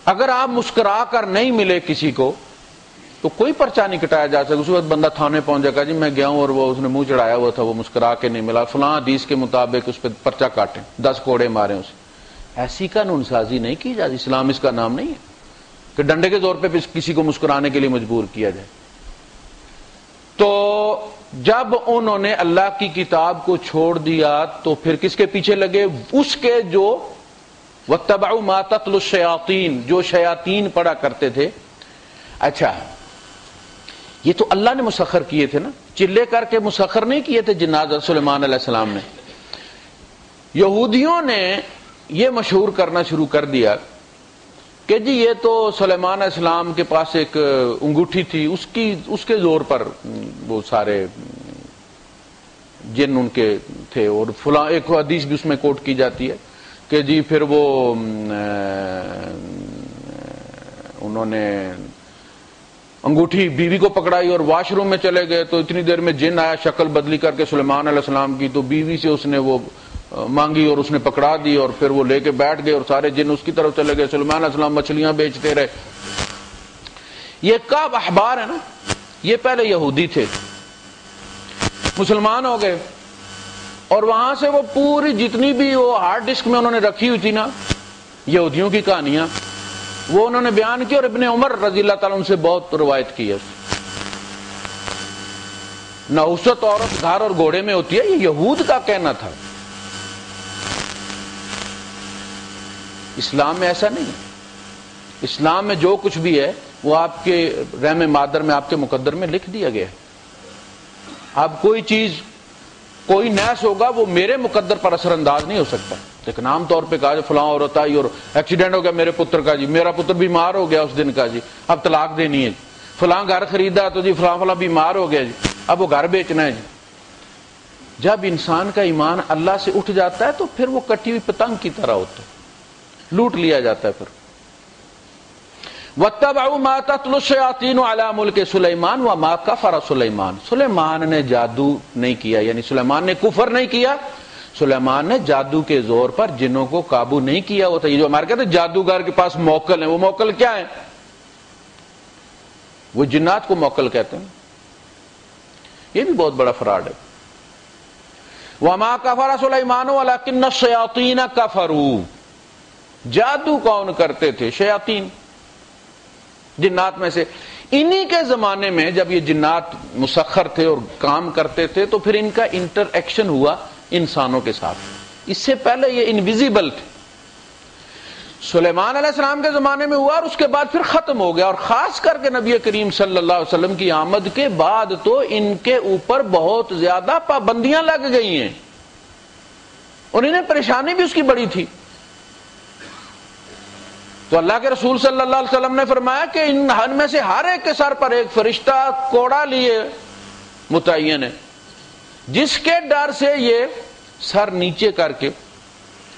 اگر آپ مسکرا کر نہیں ملے کسی کو تو کوئی پرچہ نہیں کٹایا جا سکتا۔ اس وقت بندہ تھانے پہنچ جائے گا جی میں گیا ہوں اور وہ اس نے منہ چڑھایا ہوا تھا، وہ مسکرا کے نہیں ملا، فلاں حدیث کے مطابق اس پہ پرچہ کاٹیں، 10 کوڑے ماریں اسے۔ ایسی قانون سازی نہیں کی جاتی، اسلام اس کا نام نہیں ہے کہ ڈنڈے کے زور پہ کسی کو مسکرانے کے لیے مجبور کیا جائے۔ تو جب انہوں نے اللہ کی کتاب کو چھوڑ دیا تو پھر کس کے پیچھے لگے؟ اس کے جو وَاتَّبَعُوا مَا تَتْلُو الشَّيَاطِينُ، جو شیاطین پڑھا کرتے تھے۔ اچھا، یہ تو اللہ نے مسخر کیے تھے نا، چلے کر کے مسخر نہیں کیے تھے جنات سلیمان علیہ السلام نے۔ یہودیوں نے یہ مشہور کرنا شروع کر دیا کہ جی یہ تو سلیمان علیہ السلام کے پاس ایک انگوٹھی تھی، اس کے زور پر وہ سارے جن ان کے تھے، اور فلاں ایک حدیث بھی اس میں کوٹ کی جاتی ہے کہ جی پھر وہ انہوں نے انگوٹھی بیوی کو پکڑائی اور واش روم میں چلے گئے تو اتنی دیر میں جن آیا شکل بدلی کر کے سلیمان علیہ السلام کی، تو بیوی سے اس نے وہ مانگی اور اس نے پکڑا دی اور پھر وہ لے کے بیٹھ گئے اور سارے جن اس کی طرف چلے گئے۔ سلیمان علیہ السلام مچھلیاں بیچتے رہے۔ یہ کعب احبار ہے نا، یہ پہلے یہودی تھے، مسلمان ہو گئے، اور وہاں سے وہ پوری جتنی بھی وہ ہارڈ ڈسک میں انہوں نے رکھی ہوئی تھی نا یہودیوں کی کہانیاں، وہ انہوں نے بیان کی، اور ابن عمر رضی اللہ تعالیٰ ان سے بہت روایت کی ہے۔ نحوست عورت گھر اور گھوڑے میں ہوتی ہے، یہ یہود کا کہنا تھا۔ اسلام میں ایسا نہیں ہے، اسلام میں جو کچھ بھی ہے وہ آپ کے رحم مادر میں، آپ کے مقدر میں لکھ دیا گیا ہے۔ اب کوئی چیز، کوئی نیس ہوگا وہ میرے مقدر پر اثر انداز نہیں ہو سکتا، لیکن عام طور پہ کہا جو فلاں عورت آئی اور ایکسیڈنٹ ہو گیا میرے پتر کا، جی میرا پتر بیمار ہو گیا اس دن کا، جی اب طلاق دینی ہے، فلاں گھر خریدا تو جی فلاں فلاں بیمار ہو گیا، جی اب وہ گھر بیچنا ہے، جی جب انسان کا ایمان اللہ سے اٹھ جاتا ہے تو پھر وہ کٹی ہوئی پتنگ کی طرح ہوتا ہے، لوٹ لیا جاتا ہے۔ پھر وَاتَّبَعُوا مَا تَتْلُو الشَّيَاطِينُ عَلَى مُلْكِ سُلَيْمَانَ وَمَا كَفَرَ سُلَيْمَانُ۔ سلیمان نے جادو نہیں کیا، یعنی سلیمان نے کفر نہیں کیا، سلیمان نے جادو کے زور پر جنوں کو قابو نہیں کیا ہوتا۔ یہ جو ہمارے کہتے ہیں جادوگر کے پاس موکل ہیں، وہ موکل کیا ہیں؟ وہ جنات کو موکل کہتے ہیں، یہ بھی بہت بڑا فراڈ ہے۔ وَمَا كَفَرَ سُلَيْمَانُ وَلَكِنَّ الشَّيَاطِينَ كَفَرُوا۔ جادو کون کرتے تھے؟ شیاطین، جنات میں سے۔ انہی کے زمانے میں جب یہ جنات مسخر تھے اور کام کرتے تھے تو پھر ان کا انٹر ایکشن ہوا انسانوں کے ساتھ، اس سے پہلے یہ انویزیبل تھے۔ سلیمان علیہ السلام کے زمانے میں ہوا اور اس کے بعد پھر ختم ہو گیا، اور خاص کر کے نبی کریم صلی اللہ علیہ وسلم کی آمد کے بعد تو ان کے اوپر بہت زیادہ پابندیاں لگ گئی ہیں، اور انہیں پریشانی بھی اس کی بڑی تھی۔ تو اللہ کے رسول صلی اللہ علیہ وسلم نے فرمایا کہ ان میں سے ہر ایک کے سر پر ایک فرشتہ کوڑا لیے متعین ہے، جس کے ڈر سے یہ سر نیچے کر کے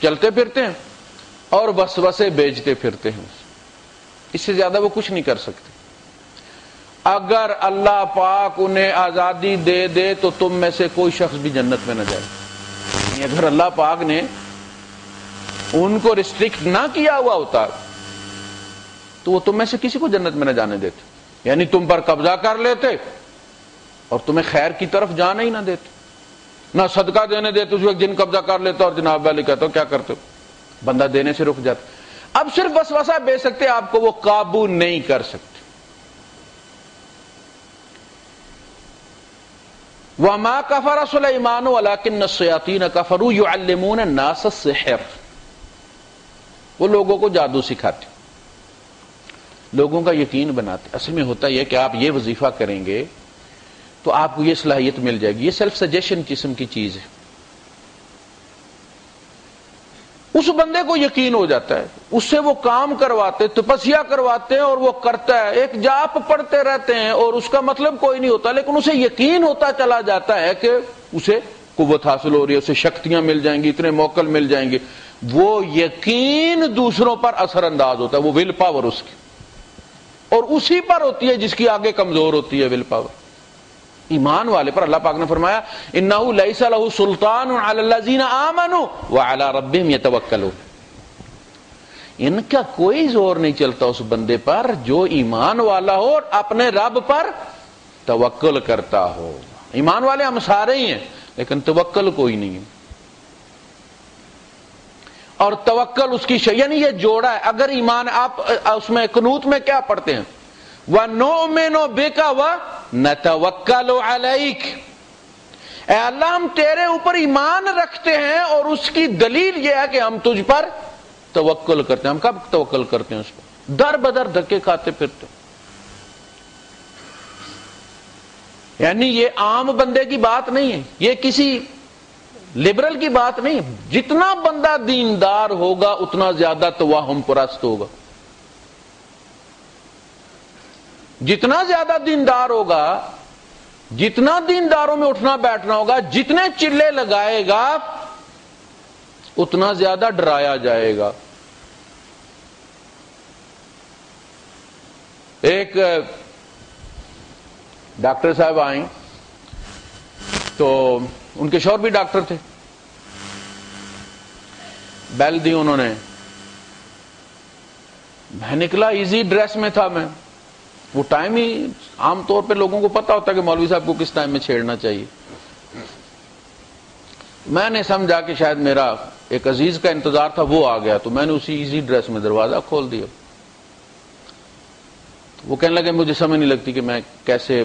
چلتے پھرتے ہیں اور وسوسے بیچتے پھرتے ہیں، اس سے زیادہ وہ کچھ نہیں کر سکتے۔ اگر اللہ پاک انہیں آزادی دے دے تو تم میں سے کوئی شخص بھی جنت میں نہ جائے، یعنی اگر اللہ پاک نے ان کو ریسٹرکٹ نہ کیا ہوا ہوتا تو وہ تم میں سے کسی کو جنت میں نہ جانے دیتے، یعنی تم پر قبضہ کر لیتے اور تمہیں خیر کی طرف جانے ہی نہ دیتے، نہ صدقہ دینے دیتے۔ اس وقت جن قبضہ کر لیتا اور جناب والی کہتا کیا کرتے ہو، بندہ دینے سے رک جاتا۔ اب صرف وسوسہ بیچ سکتے، آپ کو وہ قابو نہیں کر سکتے۔ وَمَا كَفَرَ سُلَيْمَانُ وَلَكِنَّ الشَّيَاطِينَ كَفَرُوا يُعَلِّمُونَ النَّاسَ السِّحْرَ۔ وہ لوگوں کو جادو سکھاتے، لوگوں کا یقین بناتے۔ اصل میں ہوتا یہ کہ آپ یہ وظیفہ کریں گے تو آپ کو یہ صلاحیت مل جائے گی، یہ سیلف سجیشن قسم کی چیز ہے۔ اس بندے کو یقین ہو جاتا ہے، اس سے وہ کام کرواتے، تپسیا کرواتے ہیں اور وہ کرتا ہے، ایک جاپ پڑھتے رہتے ہیں اور اس کا مطلب کوئی نہیں ہوتا، لیکن اسے یقین ہوتا چلا جاتا ہے کہ اسے قوت حاصل ہو رہی ہے، اسے شکتیاں مل جائیں گی، اتنے موکل مل جائیں گے۔ وہ یقین دوسروں پر اثر انداز ہوتا ہے، وہ ول پاور اس کی، اور اسی پر ہوتی ہے جس کی آگے کمزور ہوتی ہے ول پاور۔ ایمان والے پر اللہ پاک نے فرمایا انہ لیس لہ سلطان علی الذین آمنوا وعلی ربہم یتوکلون، ان کا کوئی زور نہیں چلتا اس بندے پر جو ایمان والا ہو اور اپنے رب پر توکل کرتا ہو۔ ایمان والے ہم سارے ہی ہیں لیکن توکل کوئی نہیں ہے، اور توکل اس کی یعنی یہ جوڑا ہے۔ اگر ایمان آپ اس میں قنوت میں کیا پڑھتے ہیں، وَنُؤْمِنُ بِكَ وَنَتَوَكَّلُ عَلَيْكَ، اے اللہ ہم تیرے اوپر ایمان رکھتے ہیں اور اس کی دلیل یہ ہے کہ ہم تجھ پر توکل کرتے ہیں۔ ہم کب توکل کرتے ہیں؟ اس پر در بدر دھکے کھاتے پھرتے، یعنی یہ عام بندے کی بات نہیں ہے، یہ کسی لبرل کی بات نہیں ہے۔ جتنا بندہ دیندار ہوگا اتنا زیادہ توہم پرست ہوگا، جتنا زیادہ دیندار ہوگا، جتنا دینداروں میں اٹھنا بیٹھنا ہوگا، جتنے چلے لگائے گا اتنا زیادہ ڈرایا جائے گا۔ ایک ڈاکٹر صاحب آئیں تو ان کے شوہر بھی ڈاکٹر تھے، بیل دی انہوں نے، میں نکلا ایزی ڈریس میں تھا، میں وہ ٹائم ہی عام طور پہ لوگوں کو پتا ہوتا ہے کہ مولوی صاحب کو کس ٹائم میں چھیڑنا چاہیے۔ میں نے سمجھا کہ شاید میرا ایک عزیز کا انتظار تھا، وہ آ گیا، تو میں نے اسی ایزی ڈریس میں دروازہ کھول دیا۔ وہ کہنے لگے مجھے سمجھ نہیں لگتی کہ میں کیسے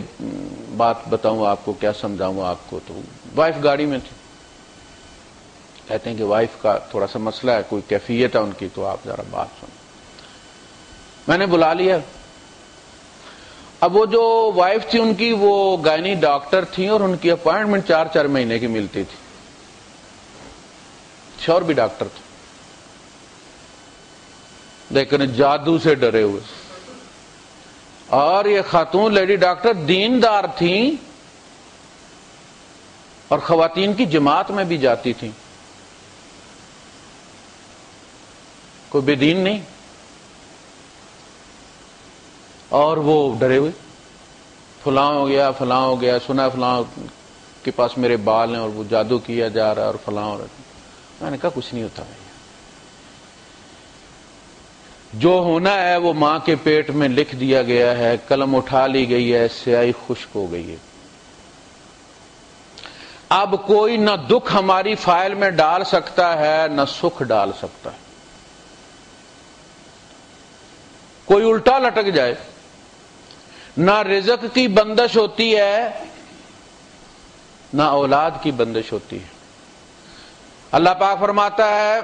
بات بتاؤں آپ کو، کیا سمجھاؤں آپ کو۔ تو وائف گاڑی میں تھی، کہتے ہیں کہ وائف کا تھوڑا سا مسئلہ ہے، کوئی کیفیت ہے ان کی، تو آپ ذرا بات سنیں۔ میں نے بلا لیا۔ اب وہ جو وائف تھی ان کی وہ گائنی ڈاکٹر تھی اور ان کی اپائنٹمنٹ 4 مہینے کی ملتی تھی، شوہر بھی ڈاکٹر تھا، لیکن جادو سے ڈرے ہوئے۔ اور یہ خاتون لیڈی ڈاکٹر دیندار تھیں، اور خواتین کی جماعت میں بھی جاتی تھیں، کوئی بے دین نہیں، اور وہ ڈرے ہوئے، فلاں ہو گیا فلاں ہو گیا، سنا فلاں کے پاس میرے بال ہیں اور وہ جادو کیا جا رہا ہے اور فلاں ہو رہا ہے۔ میں نے کہا کچھ نہیں ہوتا بھائی، جو ہونا ہے وہ ماں کے پیٹ میں لکھ دیا گیا ہے، قلم اٹھا لی گئی ہے، سیاہی خشک ہو گئی ہے۔ اب کوئی نہ دکھ ہماری فائل میں ڈال سکتا ہے نہ سکھ ڈال سکتا ہے۔ کوئی الٹا لٹک جائے، نہ رزق کی بندش ہوتی ہے نہ اولاد کی بندش ہوتی ہے۔ اللہ پاک فرماتا ہے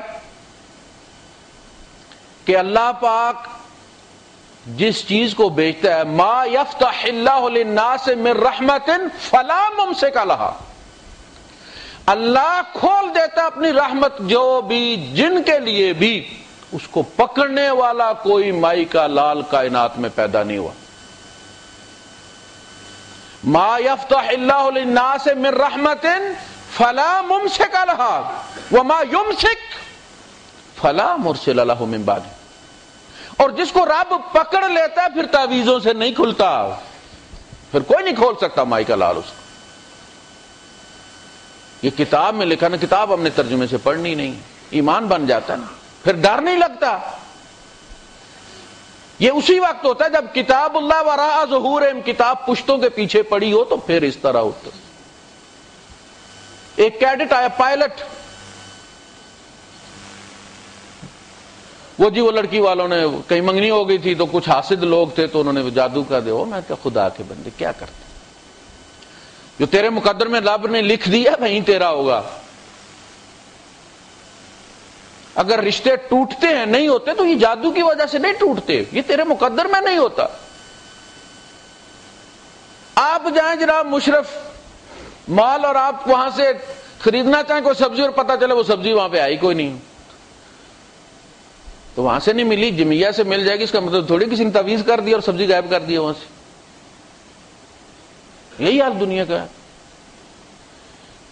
کہ اللہ پاک جس چیز کو بیچتا ہے، ما یفتح اللہ للناس من رحمت فلا ممسک لہا، اللہ کھول دیتا اپنی رحمت جو بھی جن کے لیے بھی، اس کو پکڑنے والا کوئی مائی کا لال کائنات میں پیدا نہیں ہوا۔ ما یفتح اللہ للناس من رحمت فلا ممسک لہا وما یمسک فلا مرسل لہ من بعد، اور جس کو رب پکڑ لیتا ہے پھر تعویذوں سے نہیں کھلتا، پھر کوئی نہیں کھول سکتا مائی کا لال اس کو۔ یہ کتاب میں لکھا نا، کتاب ہم نے ترجمے سے پڑھنی نہیں، ایمان بن جاتا ہے نا، پھر ڈر نہیں لگتا۔ یہ اسی وقت ہوتا ہے جب کتاب اللہ وراء ظہورہم، کتاب پشتوں کے پیچھے پڑی ہو تو پھر اس طرح ہوتا۔ ایک کیڈٹ آیا، پائلٹ، وہ لڑکی والوں نے کہیں منگنی ہو گئی تھی تو کچھ حاسد لوگ تھے تو انہوں نے جادو کا دے، میں کہا خدا کے بندے کیا کرتے، جو تیرے مقدر میں رب نے لکھ دیا وہیں تیرا ہوگا۔ اگر رشتے ٹوٹتے ہیں نہیں ہوتے تو یہ جادو کی وجہ سے نہیں ٹوٹتے، یہ تیرے مقدر میں نہیں ہوتا۔ آپ جائیں جناب مشرف مال اور آپ وہاں سے خریدنا چاہیں کوئی سبزی اور پتہ چلے وہ سبزی وہاں پہ آئی کوئی نہیں، تو وہاں سے نہیں ملی، جمعیہ سے مل جائے گی، اس کا مطلب تھوڑی کسی نے تعویذ کر دیا اور سبزی غائب کر دی وہاں سے۔ یہی حال دنیا کا ہے۔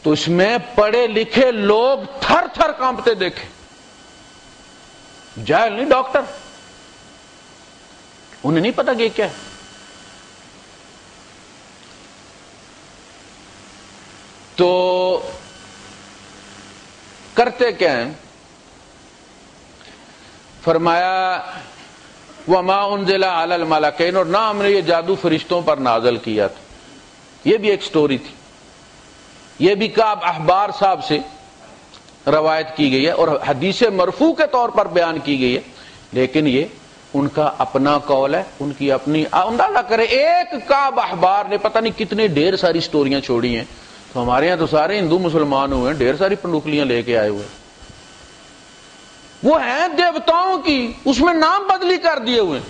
تو اس میں پڑھے لکھے لوگ تھر تھر کانپتے دیکھے، جاہل نہیں، ڈاکٹر، انہیں نہیں پتا کہ کیا ہے۔ تو کرتے کیا ہیں؟ فرمایا وما انزل علی الملکین، اور نہ ہم نے یہ جادو فرشتوں پر نازل کیا تھا۔ یہ بھی ایک سٹوری تھی، یہ بھی کعب احبار صاحب سے روایت کی گئی ہے اور حدیث مرفوع کے طور پر بیان کی گئی ہے، لیکن یہ ان کا اپنا قول ہے، ان کی اپنی، اندازہ کرے ایک کعب احبار نے پتہ نہیں کتنے ڈھیر ساری سٹوریاں چھوڑی ہیں۔ تو ہمارے ہاں تو سارے ہندو مسلمان ہوئے ہیں، ڈھیر ساری پنڈوکلیاں لے کے آئے ہوئے، وہ ہیں دیوتاؤں کی، اس میں نام بدلی کر دیے ہوئے،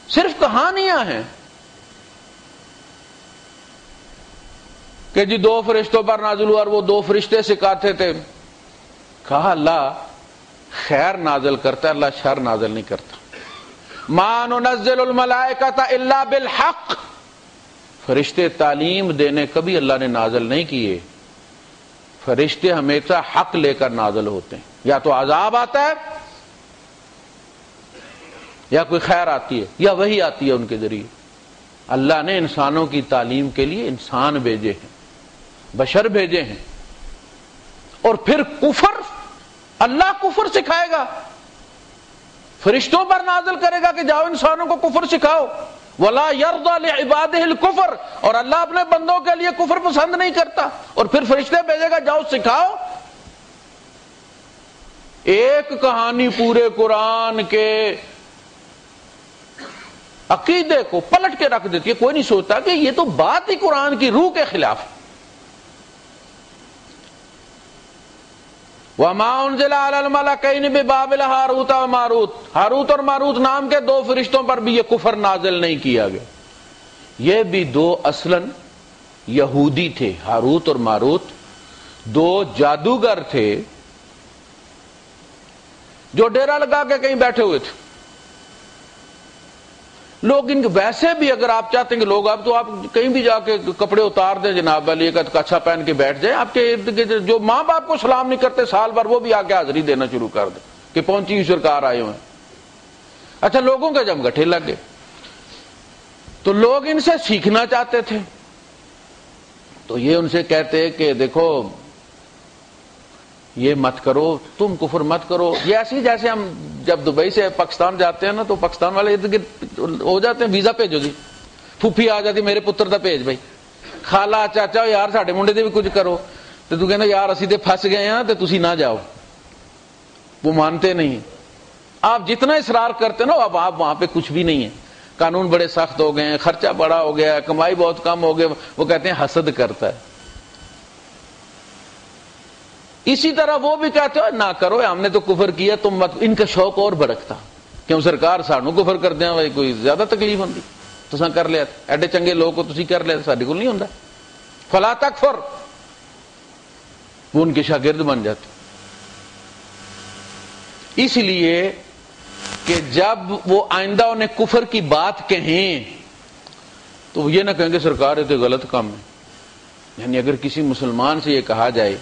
صرف کہانیاں ہیں کہ جی 2 فرشتوں پر نازل ہوا اور وہ 2 فرشتے سکھاتے تھے۔ کہا اللہ خیر نازل کرتا ہے، اللہ شر نازل نہیں کرتا۔ ما ننزل الملائکۃ الا بالحق، فرشتے تعلیم دینے کبھی اللہ نے نازل نہیں کیے، فرشتے ہمیشہ حق لے کر نازل ہوتے ہیں، یا تو عذاب آتا ہے یا کوئی خیر آتی ہے یا وحی آتی ہے ان کے ذریعے۔ اللہ نے انسانوں کی تعلیم کے لیے انسان بھیجے ہیں، بشر بھیجے ہیں، اور پھر کفر، اللہ کفر سکھائے گا، فرشتوں پر نازل کرے گا کہ جاؤ انسانوں کو کفر سکھاؤ۔ وَلَا يَرْضَى لِعِبَادِهِ الْكُفْرَ، اور اللہ اپنے بندوں کے لیے کفر پسند نہیں کرتا، اور پھر فرشتے بھیجے گا جاؤ سکھاؤ۔ ایک کہانی پورے قرآن کے عقیدے کو پلٹ کے رکھ دیتی ہے، کوئی نہیں سوچتا کہ یہ تو بات ہی قرآن کی روح کے خلاف ہے۔ وَمَا أُنزِلَ عَلَى الْمَلَكَيْنِ بِبَابِلَ ہاروت و ماروت، ہاروت اور ماروت نام کے 2 فرشتوں پر بھی یہ کفر نازل نہیں کیا گیا۔ یہ بھی 2 اصلاً یہودی تھے، ہاروت اور ماروت 2 جادوگر تھے جو ڈیرا لگا کے کہیں بیٹھے ہوئے تھے، لوگ ان کے ویسے بھی اگر آپ چاہتے ہیں کہ لوگ آپ تو آپ کہیں بھی جا کے کپڑے اتار دیں جناب علی کا کچھا پہن کے بیٹھ جائیں، آپ کے ارد گرد جو ماں باپ کو سلام نہیں کرتے سال بھر وہ بھی آ کے حاضری دینا شروع کر دیں کہ پہنچی ہوئی سرکار آئے ہوئے ہیں۔ اچھا لوگوں کا جب گٹھے لگ گئے تو لوگ ان سے سیکھنا چاہتے تھے، تو یہ ان سے کہتے کہ دیکھو یہ مت کرو، تم کفر مت کرو۔ یہ ایسی جیسے ہم جب دبئی سے پاکستان جاتے ہیں نا تو پاکستان والے ارد گرد ہو جاتے ہیں ویزا بھیجو جی، پھوپھی آ جاتی میرے پتر دا بھیج بھائی، خالہ چاچا یار ساڈے منڈے دے بھی کچھ کرو، تو تو کہنا یار اسی تے پھنس گئے ہیں تو تسی نہ جاؤ، وہ مانتے نہیں۔ آپ جتنا اصرار کرتے نا اب آپ وہاں پہ کچھ بھی نہیں ہے، قانون بڑے سخت ہو گئے ہیں، خرچہ بڑا ہو گیا ہے، کمائی بہت کم ہو گیا، وہ کہتے ہیں حسد کرتا ہے۔ اسی طرح وہ بھی کہتے ہو نہ کرو ہم نے تو کفر کیا تم مت، ان کا شوق اور بھڑکتا کیوں سرکار سانو کفر کر دیا بھائی کوئی زیادہ تکلیف ہوندی تساں کر لیا ایڈے چنگے لوگ کو تسی کر لیا ساڈے کول نہیں ہوندا، فلا تکفر، وہ ان کے شاگرد بن جاتے۔ اس لیے کہ جب وہ آئندہ انہیں کفر کی بات کہیں تو یہ نہ کہیں گے سرکار یہ تو غلط کام ہے۔ یعنی اگر کسی مسلمان سے یہ کہا جائے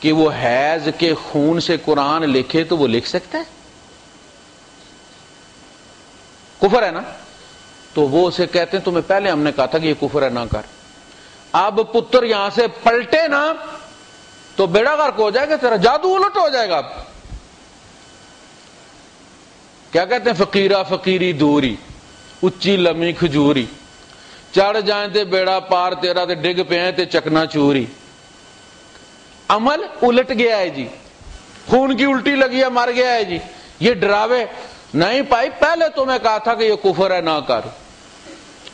کہ وہ حیض کے خون سے قرآن لکھے تو وہ لکھ سکتا ہے، کفر ہے نا، تو وہ اسے کہتے ہیں تمہیں پہلے ہم نے کہا تھا کہ یہ کفر ہے نہ کر، اب پتر یہاں سے پلٹے نا تو بیڑا غرق ہو جائے گا، تیرا جادو الٹ ہو جائے گا۔ کیا کہتے ہیں فقیرہ فقیری دوری اچی لمی کھجوری، چڑھ جائیں تے بیڑا پار تیرا تے ڈگ پہ ہیں تے چکنا چوری۔ عمل الٹ گیا ہے جی، خون کی الٹی لگی ہے مر گیا ہے جی، یہ ڈراوے نہیں پائی، پہلے تمہیں کہا تھا کہ یہ کفر ہے نہ کر،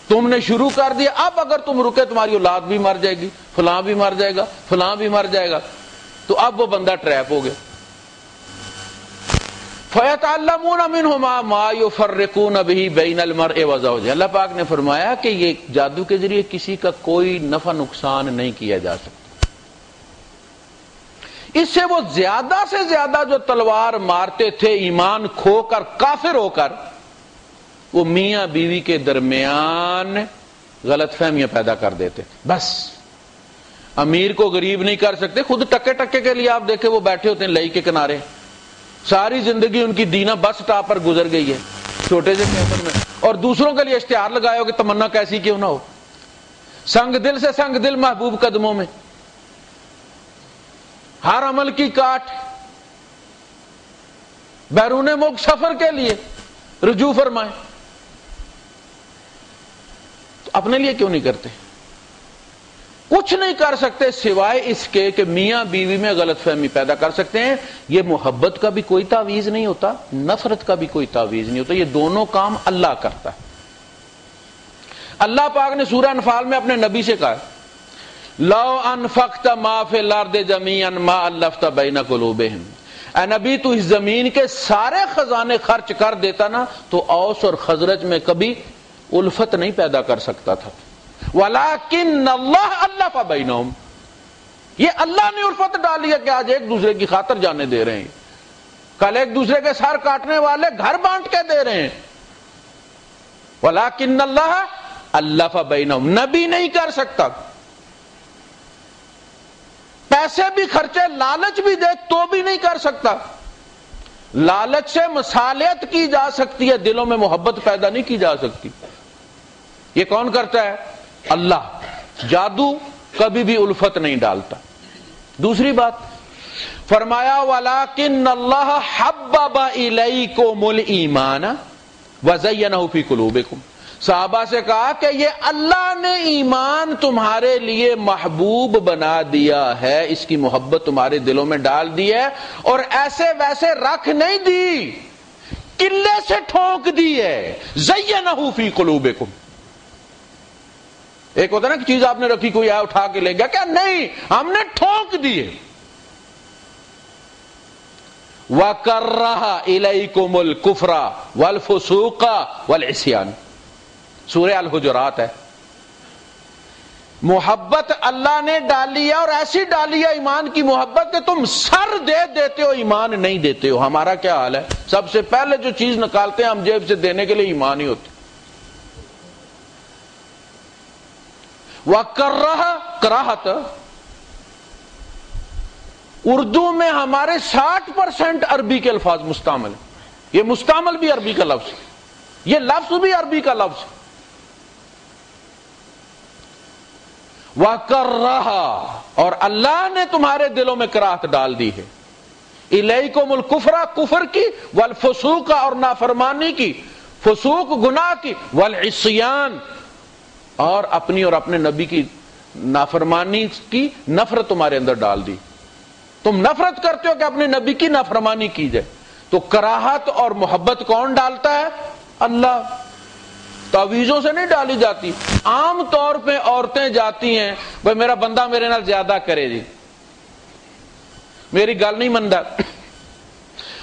تم نے شروع کر دیا، اب اگر تم رکے تمہاری اولاد بھی مر جائے گی، فلاں بھی مر جائے گا، فلاں بھی مر جائے گا، تو اب وہ بندہ ٹریپ ہو گیا۔ فَيَتَعَلَّمُونَ مِنْهُمَا مَا يُفَرِّقُونَ بِهِ بَيْنَ الْمَرْءِ وَزَوْجِهِ، اللہ پاک نے فرمایا کہ یہ جادو کے ذریعے کسی کا کوئی نفع نقصان نہیں کیا جا سکتا۔ اس سے وہ زیادہ سے زیادہ جو تلوار مارتے تھے ایمان کھو کر کافر ہو کر، وہ میاں بیوی کے درمیان غلط فہمیاں پیدا کر دیتے، بس امیر کو غریب نہیں کر سکتے، خود ٹکے ٹکے کے لیے آپ دیکھیں وہ بیٹھے ہوتے ہیں لئی کے کنارے، ساری زندگی ان کی دینا بس سٹاپ پر گزر گئی ہے چھوٹے سے کیفن میں، اور دوسروں کے لیے اشتہار لگائے ہو کہ تمنا کیسی کیوں نہ ہو، سنگ دل سے سنگ دل محبوب قدموں میں، ہر عمل کی کاٹ، بیرون ملک سفر کے لیے رجوع فرمائیں، تو اپنے لیے کیوں نہیں کرتے؟ کچھ نہیں کر سکتے سوائے اس کے کہ میاں بیوی میں غلط فہمی پیدا کر سکتے ہیں۔ یہ محبت کا بھی کوئی تعویذ نہیں ہوتا، نفرت کا بھی کوئی تعویذ نہیں ہوتا، یہ دونوں کام اللہ کرتا ہے۔ اللہ پاک نے سورہ انفال میں اپنے نبی سے کہا لو انفقت ما فی الارض جميعا ما الفت بین قلوبہم، اے نبی تو اس زمین کے سارے خزانے خرچ کر دیتا نا تو اوس اور خزرج میں کبھی الفت نہیں پیدا کر سکتا تھا، ولیکن اللہ الف بینہم، یہ اللہ نے الفت ڈالی ہے کہ آج ایک دوسرے کی خاطر جانے دے رہے ہیں، کل ایک دوسرے کے سر کاٹنے والے گھر بانٹ کے دے رہے ہیں، ولیکن اللہ الف بینہم، نبی نہیں کر سکتا، پیسے بھی خرچے لالچ بھی دے تو بھی نہیں کر سکتا، لالچ سے مصالحت کی جا سکتی ہے، دلوں میں محبت پیدا نہیں کی جا سکتی، یہ کون کرتا ہے؟ اللہ۔ جادو کبھی بھی الفت نہیں ڈالتا۔ دوسری بات فرمایا وَلَكِنَّ اللَّهَ حَبَّبَ إِلَيْكُمُ الْإِيمَانَ وَزَيَّنَهُ فِي قُلُوبِكُمْ، صحابہ سے کہا کہ یہ اللہ نے ایمان تمہارے لیے محبوب بنا دیا ہے، اس کی محبت تمہارے دلوں میں ڈال دی ہے، اور ایسے ویسے رکھ نہیں دی، قلے سے ٹھونک دی ہے، زینہ فی قلوبکم۔ ایک ہوتا ہے نا کہ چیز آپ نے رکھی کوئی آیا اٹھا کے لے گیا، کیا نہیں، ہم نے ٹھونک دیے۔ وَكَرَّهَ إِلَيْكُمُ الْكُفْرَ وَالْفُسُوقَ وَالْعِصْيَانَ، سورہ الحجرات ہے۔ محبت اللہ نے ڈالی ہے، اور ایسی ڈالی ہے ایمان کی محبت کہ تم سر دے دیتے ہو ایمان نہیں دیتے ہو۔ ہمارا کیا حال ہے؟ سب سے پہلے جو چیز نکالتے ہیں ہم جیب سے دینے کے لیے ایمان ہی ہوتے، کراہت اردو میں ہمارے 60% عربی کے الفاظ مستعمل ہیں. یہ مستعمل بھی عربی کا لفظ ہے, یہ لفظ بھی عربی کا لفظ ہے. وَكَرَّهَ, اور اللہ نے تمہارے دلوں میں کراہت ڈال دی ہے. الیکم الکفر, کفر کی, والفسوق, اور نافرمانی کی, فسوق گناہ کی, والعصیان, اور اپنی اور اپنے نبی کی نافرمانی کی نفرت تمہارے اندر ڈال دی. تم نفرت کرتے ہو کہ اپنے نبی کی نافرمانی کی جائے. تو کراہت اور محبت کون ڈالتا ہے؟ اللہ. تعویذوں سے نہیں ڈالی جاتی. عام طور پہ عورتیں جاتی ہیں, بھائی میرا بندہ میرے نال زیادہ کرے جی, میری گل نہیں مندا.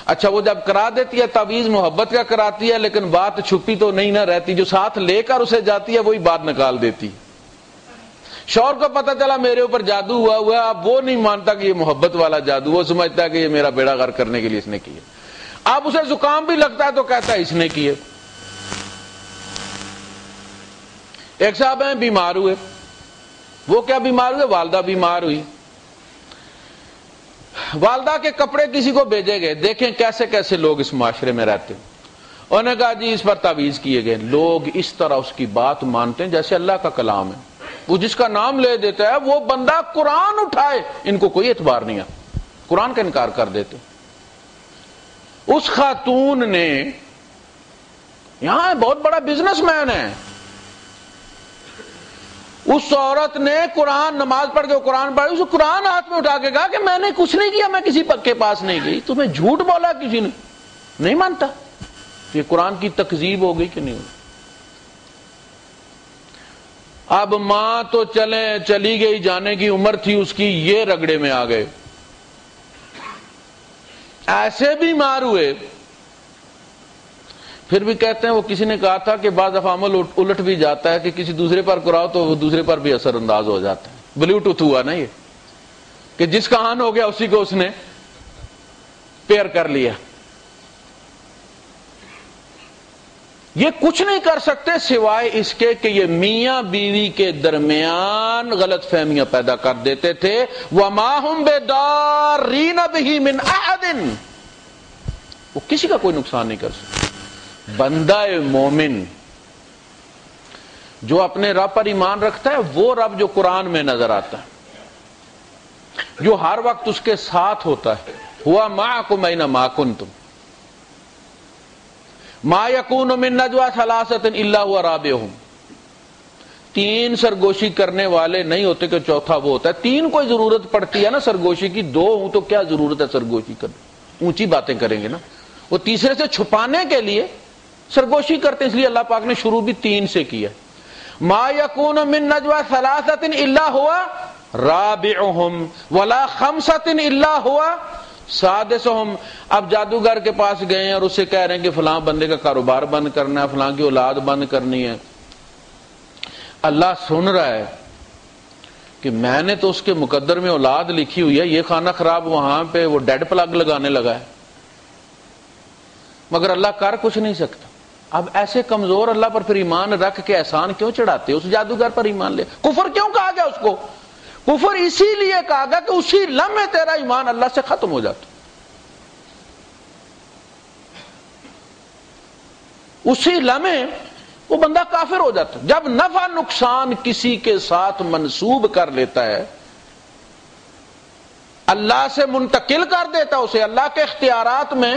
اچھا وہ جب کرا دیتی ہے تعویذ محبت کا کراتی ہے, لیکن بات چھپی تو نہیں نہ رہتی, جو ساتھ لے کر اسے جاتی ہے وہی بات نکال دیتی. شوہر کو پتہ چلا میرے اوپر جادو ہوا ہے, اب وہ نہیں مانتا کہ یہ محبت والا جادو, وہ سمجھتا ہے کہ یہ میرا بیڑا غرق کرنے کے لیے اس نے کیا. اب اسے زکام بھی لگتا ہے تو کہتا ہے اس نے کیے. ایک صاحب ہیں بیمار ہوئے, وہ کیا بیمار ہوئے؟ والدہ بیمار ہوئی. والدہ کے کپڑے کسی کو بھیجے گئے, دیکھیں کیسے کیسے لوگ اس معاشرے میں رہتے ہیں. انہوں نے کہا جی اس پر تعویذ کیے گئے. لوگ اس طرح اس کی بات مانتے ہیں جیسے اللہ کا کلام ہے. وہ جس کا نام لے دیتا ہے وہ بندہ قرآن اٹھائے, ان کو کوئی اعتبار نہیں ہے, قرآن کا انکار کر دیتے. اس خاتون نے, یہاں بہت بڑا بزنس مین ہے, اس عورت نے قرآن, نماز پڑھ کے قرآن پڑھی, اسے قرآن ہاتھ میں اٹھا کے کہا کہ میں نے کچھ نہیں کیا, میں کسی کے پاس نہیں گئی. تمہیں جھوٹ بولا کسی نے, نہیں مانتا. یہ قرآن کی تکذیب ہو گئی کہ نہیں ہوئی؟ اب ماں تو چلی گئی, جانے کی عمر تھی اس کی, یہ رگڑے میں آ گئے. ایسے بیمار ہوئے. پھر بھی کہتے ہیں وہ کسی نے کہا تھا کہ بعض دفعہ عمل الٹ بھی جاتا ہے کہ کسی دوسرے پر کراؤ تو وہ دوسرے پر بھی اثر انداز ہو جاتا ہے. بلوٹوتھ ہوا نا یہ, کہ جس کا آن ہو گیا اسی کو اس نے پیئر کر لیا. یہ کچھ نہیں کر سکتے سوائے اس کے کہ یہ میاں بیوی کے درمیان غلط فہمیاں پیدا کر دیتے تھے. وَمَا هُمْ بِضَارِّينَ بِهِ مِنْ أَحَدٍ, وہ کسی کا کوئی نقصان نہیں کر سکتے. بندہ مومن جو اپنے رب پر ایمان رکھتا ہے, وہ رب جو قرآن میں نظر آتا ہے, جو ہر وقت اس کے ساتھ ہوتا ہے. ہوا معکم اینما کنتم ما یکون من نجوی ثلاثۃ الا هو رابعهم. 3 سرگوشی کرنے والے نہیں ہوتے کہ چوتھا وہ ہوتا ہے. 3 کوئی ضرورت پڑتی ہے نا سرگوشی کی, 2 ہوں تو کیا ضرورت ہے سرگوشی کرنے, اونچی باتیں کریں گے نا. وہ تیسرے سے چھپانے کے لیے سرگوشی کرتے, اس لیے اللہ پاک نے شروع بھی 3 سے کیا. ما یکون من نجوی ثلاثۃ الا هو رابعهم ولا خمسۃ الا هو سادسهم. اب جادوگر کے پاس گئے ہیں اور اسے کہہ رہے ہیں کہ فلاں بندے کا کاروبار بند کرنا ہے, فلاں کی اولاد بند کرنی ہے. اللہ سن رہا ہے کہ میں نے تو اس کے مقدر میں اولاد لکھی ہوئی ہے, یہ خانہ خراب وہاں پہ وہ ڈیڈ پلگ لگانے لگا ہے, مگر اللہ کر کچھ نہیں سکتا. اب ایسے کمزور اللہ پر پھر ایمان رکھ کے احسان کیوں چڑھاتے؟ اس جادوگر پر ایمان لے. کفر کیوں کہا گیا اس کو؟ کفر اسی لیے کہا گیا کہ اسی لمحے تیرا ایمان اللہ سے ختم ہو جاتا, اسی لمحے وہ بندہ کافر ہو جاتا. جب نفع نقصان کسی کے ساتھ منسوب کر لیتا ہے, اللہ سے منتقل کر دیتا ہے اسے, اللہ کے اختیارات میں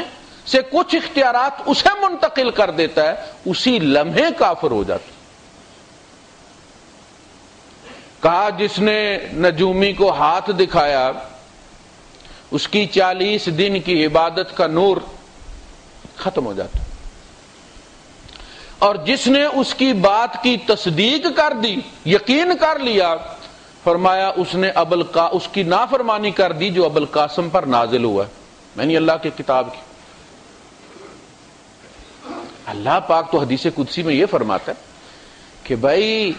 سے کچھ اختیارات اسے منتقل کر دیتا ہے, اسی لمحے کافر ہو جاتا. کہا جس نے نجومی کو ہاتھ دکھایا اس کی 40 دن کی عبادت کا نور ختم ہو جاتا, اور جس نے اس کی بات کی تصدیق کر دی, یقین کر لیا, فرمایا اس نے اس کی نافرمانی کر دی جو ابو القاسم پر نازل ہوا ہے, یعنی اللہ کی کتاب کی. اللہ پاک تو حدیث قدسی میں یہ فرماتا ہے کہ بھائی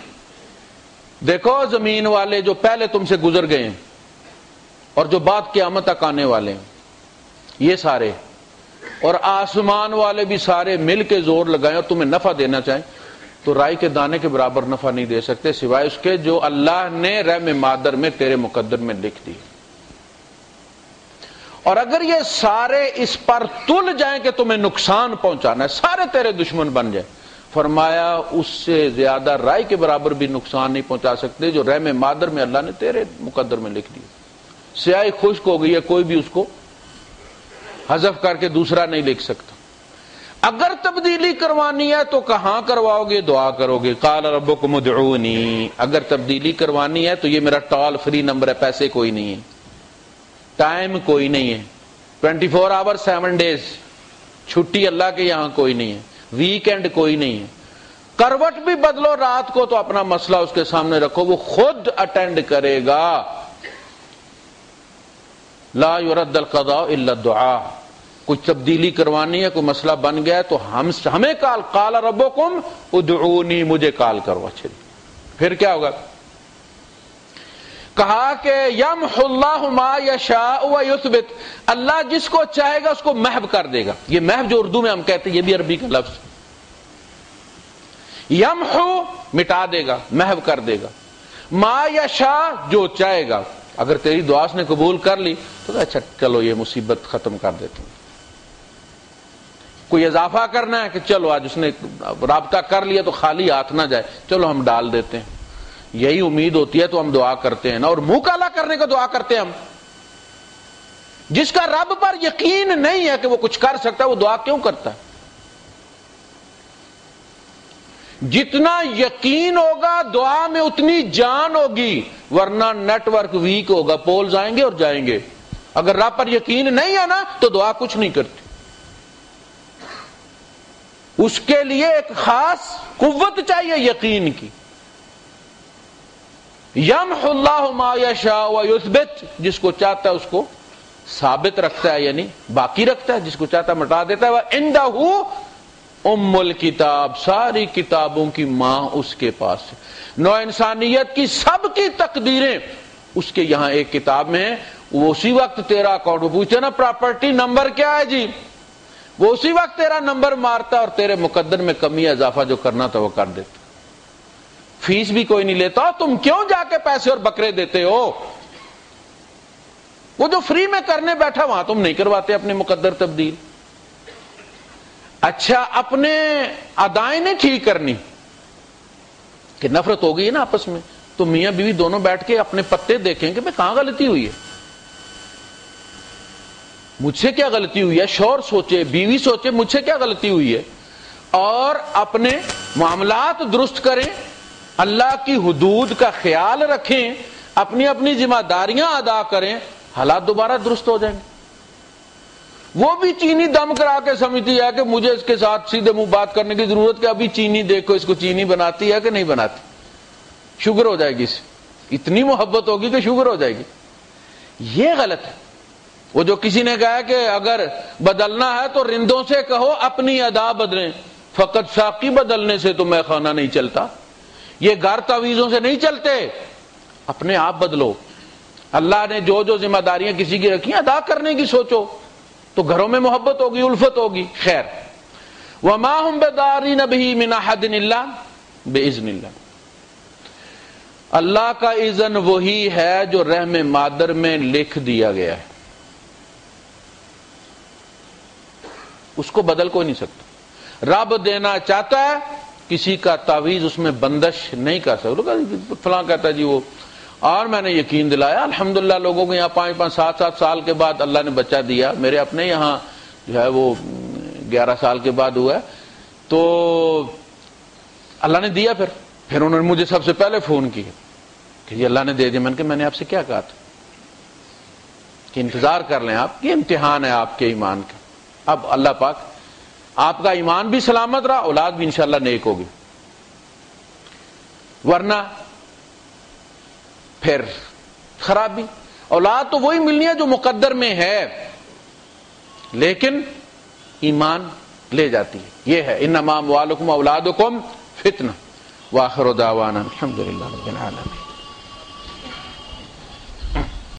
دیکھو زمین والے جو پہلے تم سے گزر گئے ہیں اور جو بعد قیامت تک آنے والے ہیں, یہ سارے, اور آسمان والے بھی سارے مل کے زور لگائیں اور تمہیں نفع دینا چاہیں, تو رائی کے دانے کے برابر نفع نہیں دے سکتے سوائے اس کے جو اللہ نے رحم مادر میں تیرے مقدر میں لکھ دی. اور اگر یہ سارے اس پر تل جائیں کہ تمہیں نقصان پہنچانا ہے، سارے تیرے دشمن بن جائیں، فرمایا اس سے زیادہ رائی کے برابر بھی نقصان نہیں پہنچا سکتے جو رحم مادر میں اللہ نے تیرے مقدر میں لکھ دی. سیاہی خشک ہو گئی ہے، کوئی بھی اس کو حذف کر کے دوسرا نہیں لکھ سکتا. اگر تبدیلی کروانی ہے تو کہاں کرواؤ گے؟ دعا کرو گے. قال ربکم ادعونی. اگر تبدیلی کروانی ہے تو یہ میرا ٹال فری نمبر ہے، پیسے کوئی نہیں ہے، ٹائم کوئی نہیں ہے، 24 آور 7 ڈیز چھٹی اللہ کے یہاں کوئی نہیں ہے، ویکینڈ کوئی نہیں ہے. کروٹ بھی بدلو رات کو تو اپنا مسئلہ اس کے سامنے رکھو، وہ خود اٹینڈ کرے گا. لا يرد القضاء الا الدعاء. کوئی تبدیلی کروانی ہے، کوئی مسئلہ بن گیا ہے تو ہمیں قال ربکم ادعونی، مجھے کال کرو. اچھا پھر کیا ہوگا؟ کہا کہ یمحو اللہ ما یشاء ویثبت. اللہ جس کو چاہے گا اس کو محو کر دے گا. یہ محو جو اردو میں ہم کہتے ہیں یہ بھی عربی کا لفظ. یمحو مٹا دے گا، محو کر دے گا. ما یشاء جو چاہے گا. اگر تیری دعا اس نے قبول کر لی تو اچھا چلو یہ مصیبت ختم کر دیتے ہیں. کوئی اضافہ کرنا ہے کہ چلو آج اس نے رابطہ کر لیا تو خالی ہاتھ نہ جائے، چلو ہم ڈال دیتے ہیں. یہی امید ہوتی ہے تو ہم دعا کرتے ہیں نا، اور منہ کالا کرنے کا دعا کرتے ہیں ہم. جس کا رب پر یقین نہیں ہے کہ وہ کچھ کر سکتا ہے وہ دعا کیوں کرتا ہے؟ جتنا یقین ہوگا دعا میں اتنی جان ہوگی، ورنہ نیٹ ورک ویک ہوگا، پولز آئیں گے اور جائیں گے. اگر رب پر یقین نہیں ہے نا تو دعا کچھ نہیں کرتی. اس کے لیے ایک خاص قوت چاہیے یقین کی. یمحو اللہ ما یشاء ویثبت. جس کو چاہتا ہے اس کو ثابت رکھتا ہے، یعنی باقی رکھتا ہے، جس کو چاہتا ہے مٹا دیتا ہے. وَعِندَهُ ام الکتاب. ساری کتابوں کی ماں اس کے پاس ہے. نو انسانیت کی سب کی تقدیریں اس کے یہاں ایک کتاب میں ہیں. وہ اسی وقت تیرا اکاؤنٹ میں پوچھتے نا پراپرٹی نمبر کیا ہے جی، وہ اسی وقت تیرا نمبر مارتا اور تیرے مقدر میں کمی اضافہ جو کرنا تھا وہ کر دیتا. فیس بھی کوئی نہیں لیتا. تم کیوں جا کے پیسے اور بکرے دیتے ہو؟ وہ جو فری میں کرنے بیٹھا وہاں تم نہیں کرواتے اپنے مقدر تبدیل. اچھا اپنے ادائیں نہیں ٹھیک کرنی کہ نفرت ہو گئی ہے نا آپس میں، تو میاں بیوی دونوں بیٹھ کے اپنے پتے دیکھیں کہ میں کہاں غلطی ہوئی ہے، مجھ سے کیا غلطی ہوئی ہے. شوہر سوچے، بیوی سوچے مجھ سے کیا غلطی ہوئی ہے، اور اپنے معاملات درست کریں، اللہ کی حدود کا خیال رکھیں، اپنی اپنی ذمہ داریاں ادا کریں، حالات دوبارہ درست ہو جائیں گے. وہ بھی چینی دم کرا کے سمجھتی ہے کہ مجھے اس کے ساتھ سیدھے منہ بات کرنے کی ضرورت کہ ابھی چینی دیکھو اس کو چینی بناتی ہے کہ نہیں بناتی، شوگر ہو جائے گی، اس اتنی محبت ہوگی کہ شوگر ہو جائے گی. یہ غلط ہے. وہ جو کسی نے کہا کہ اگر بدلنا ہے تو رندوں سے کہو اپنی ادا بدلیں، فقط ساقی بدلنے سے تو میں خانہ نہیں چلتا. یہ گھر تعویذوں سے نہیں چلتے، اپنے آپ بدلو. اللہ نے جو جو ذمہ داریاں کسی کی رکھی ہیں ادا کرنے کی سوچو، تو گھروں میں محبت ہوگی، الفت ہوگی. خیر وما هم بضارین به من احد الا باذن اللہ. اللہ کا اذن وہی ہے جو رحم مادر میں لکھ دیا گیا ہے، اس کو بدل کوئی نہیں سکتا. رب دینا چاہتا ہے، کسی کا تعویذ اس میں بندش نہیں کر سکتا. فلاں کہتا ہے جی وہ، اور میں نے یقین دلایا الحمدللہ لوگوں کو یہاں 5-5 7 سال کے بعد اللہ نے بچہ دیا. میرے اپنے یہاں جو ہے وہ 11 سال کے بعد ہوا ہے، تو اللہ نے دیا. پھر انہوں نے مجھے سب سے پہلے فون کیا کہ جی اللہ نے دے دیا. میں نے کہا میں نے آپ سے کیا کہا تھا کہ انتظار کر لیں آپ، یہ امتحان ہے آپ کے ایمان کا. اب اللہ پاک آپ کا ایمان بھی سلامت رہا، اولاد بھی انشاءاللہ نیک ہوگی، ورنہ پھر خرابی. اولاد تو وہی ملنی ہے جو مقدر میں ہے، لیکن ایمان لے جاتی ہے. یہ ہے انما اموالکم اولادکم فتنہ. واخر دعوانا الحمدللہ رب العالمین.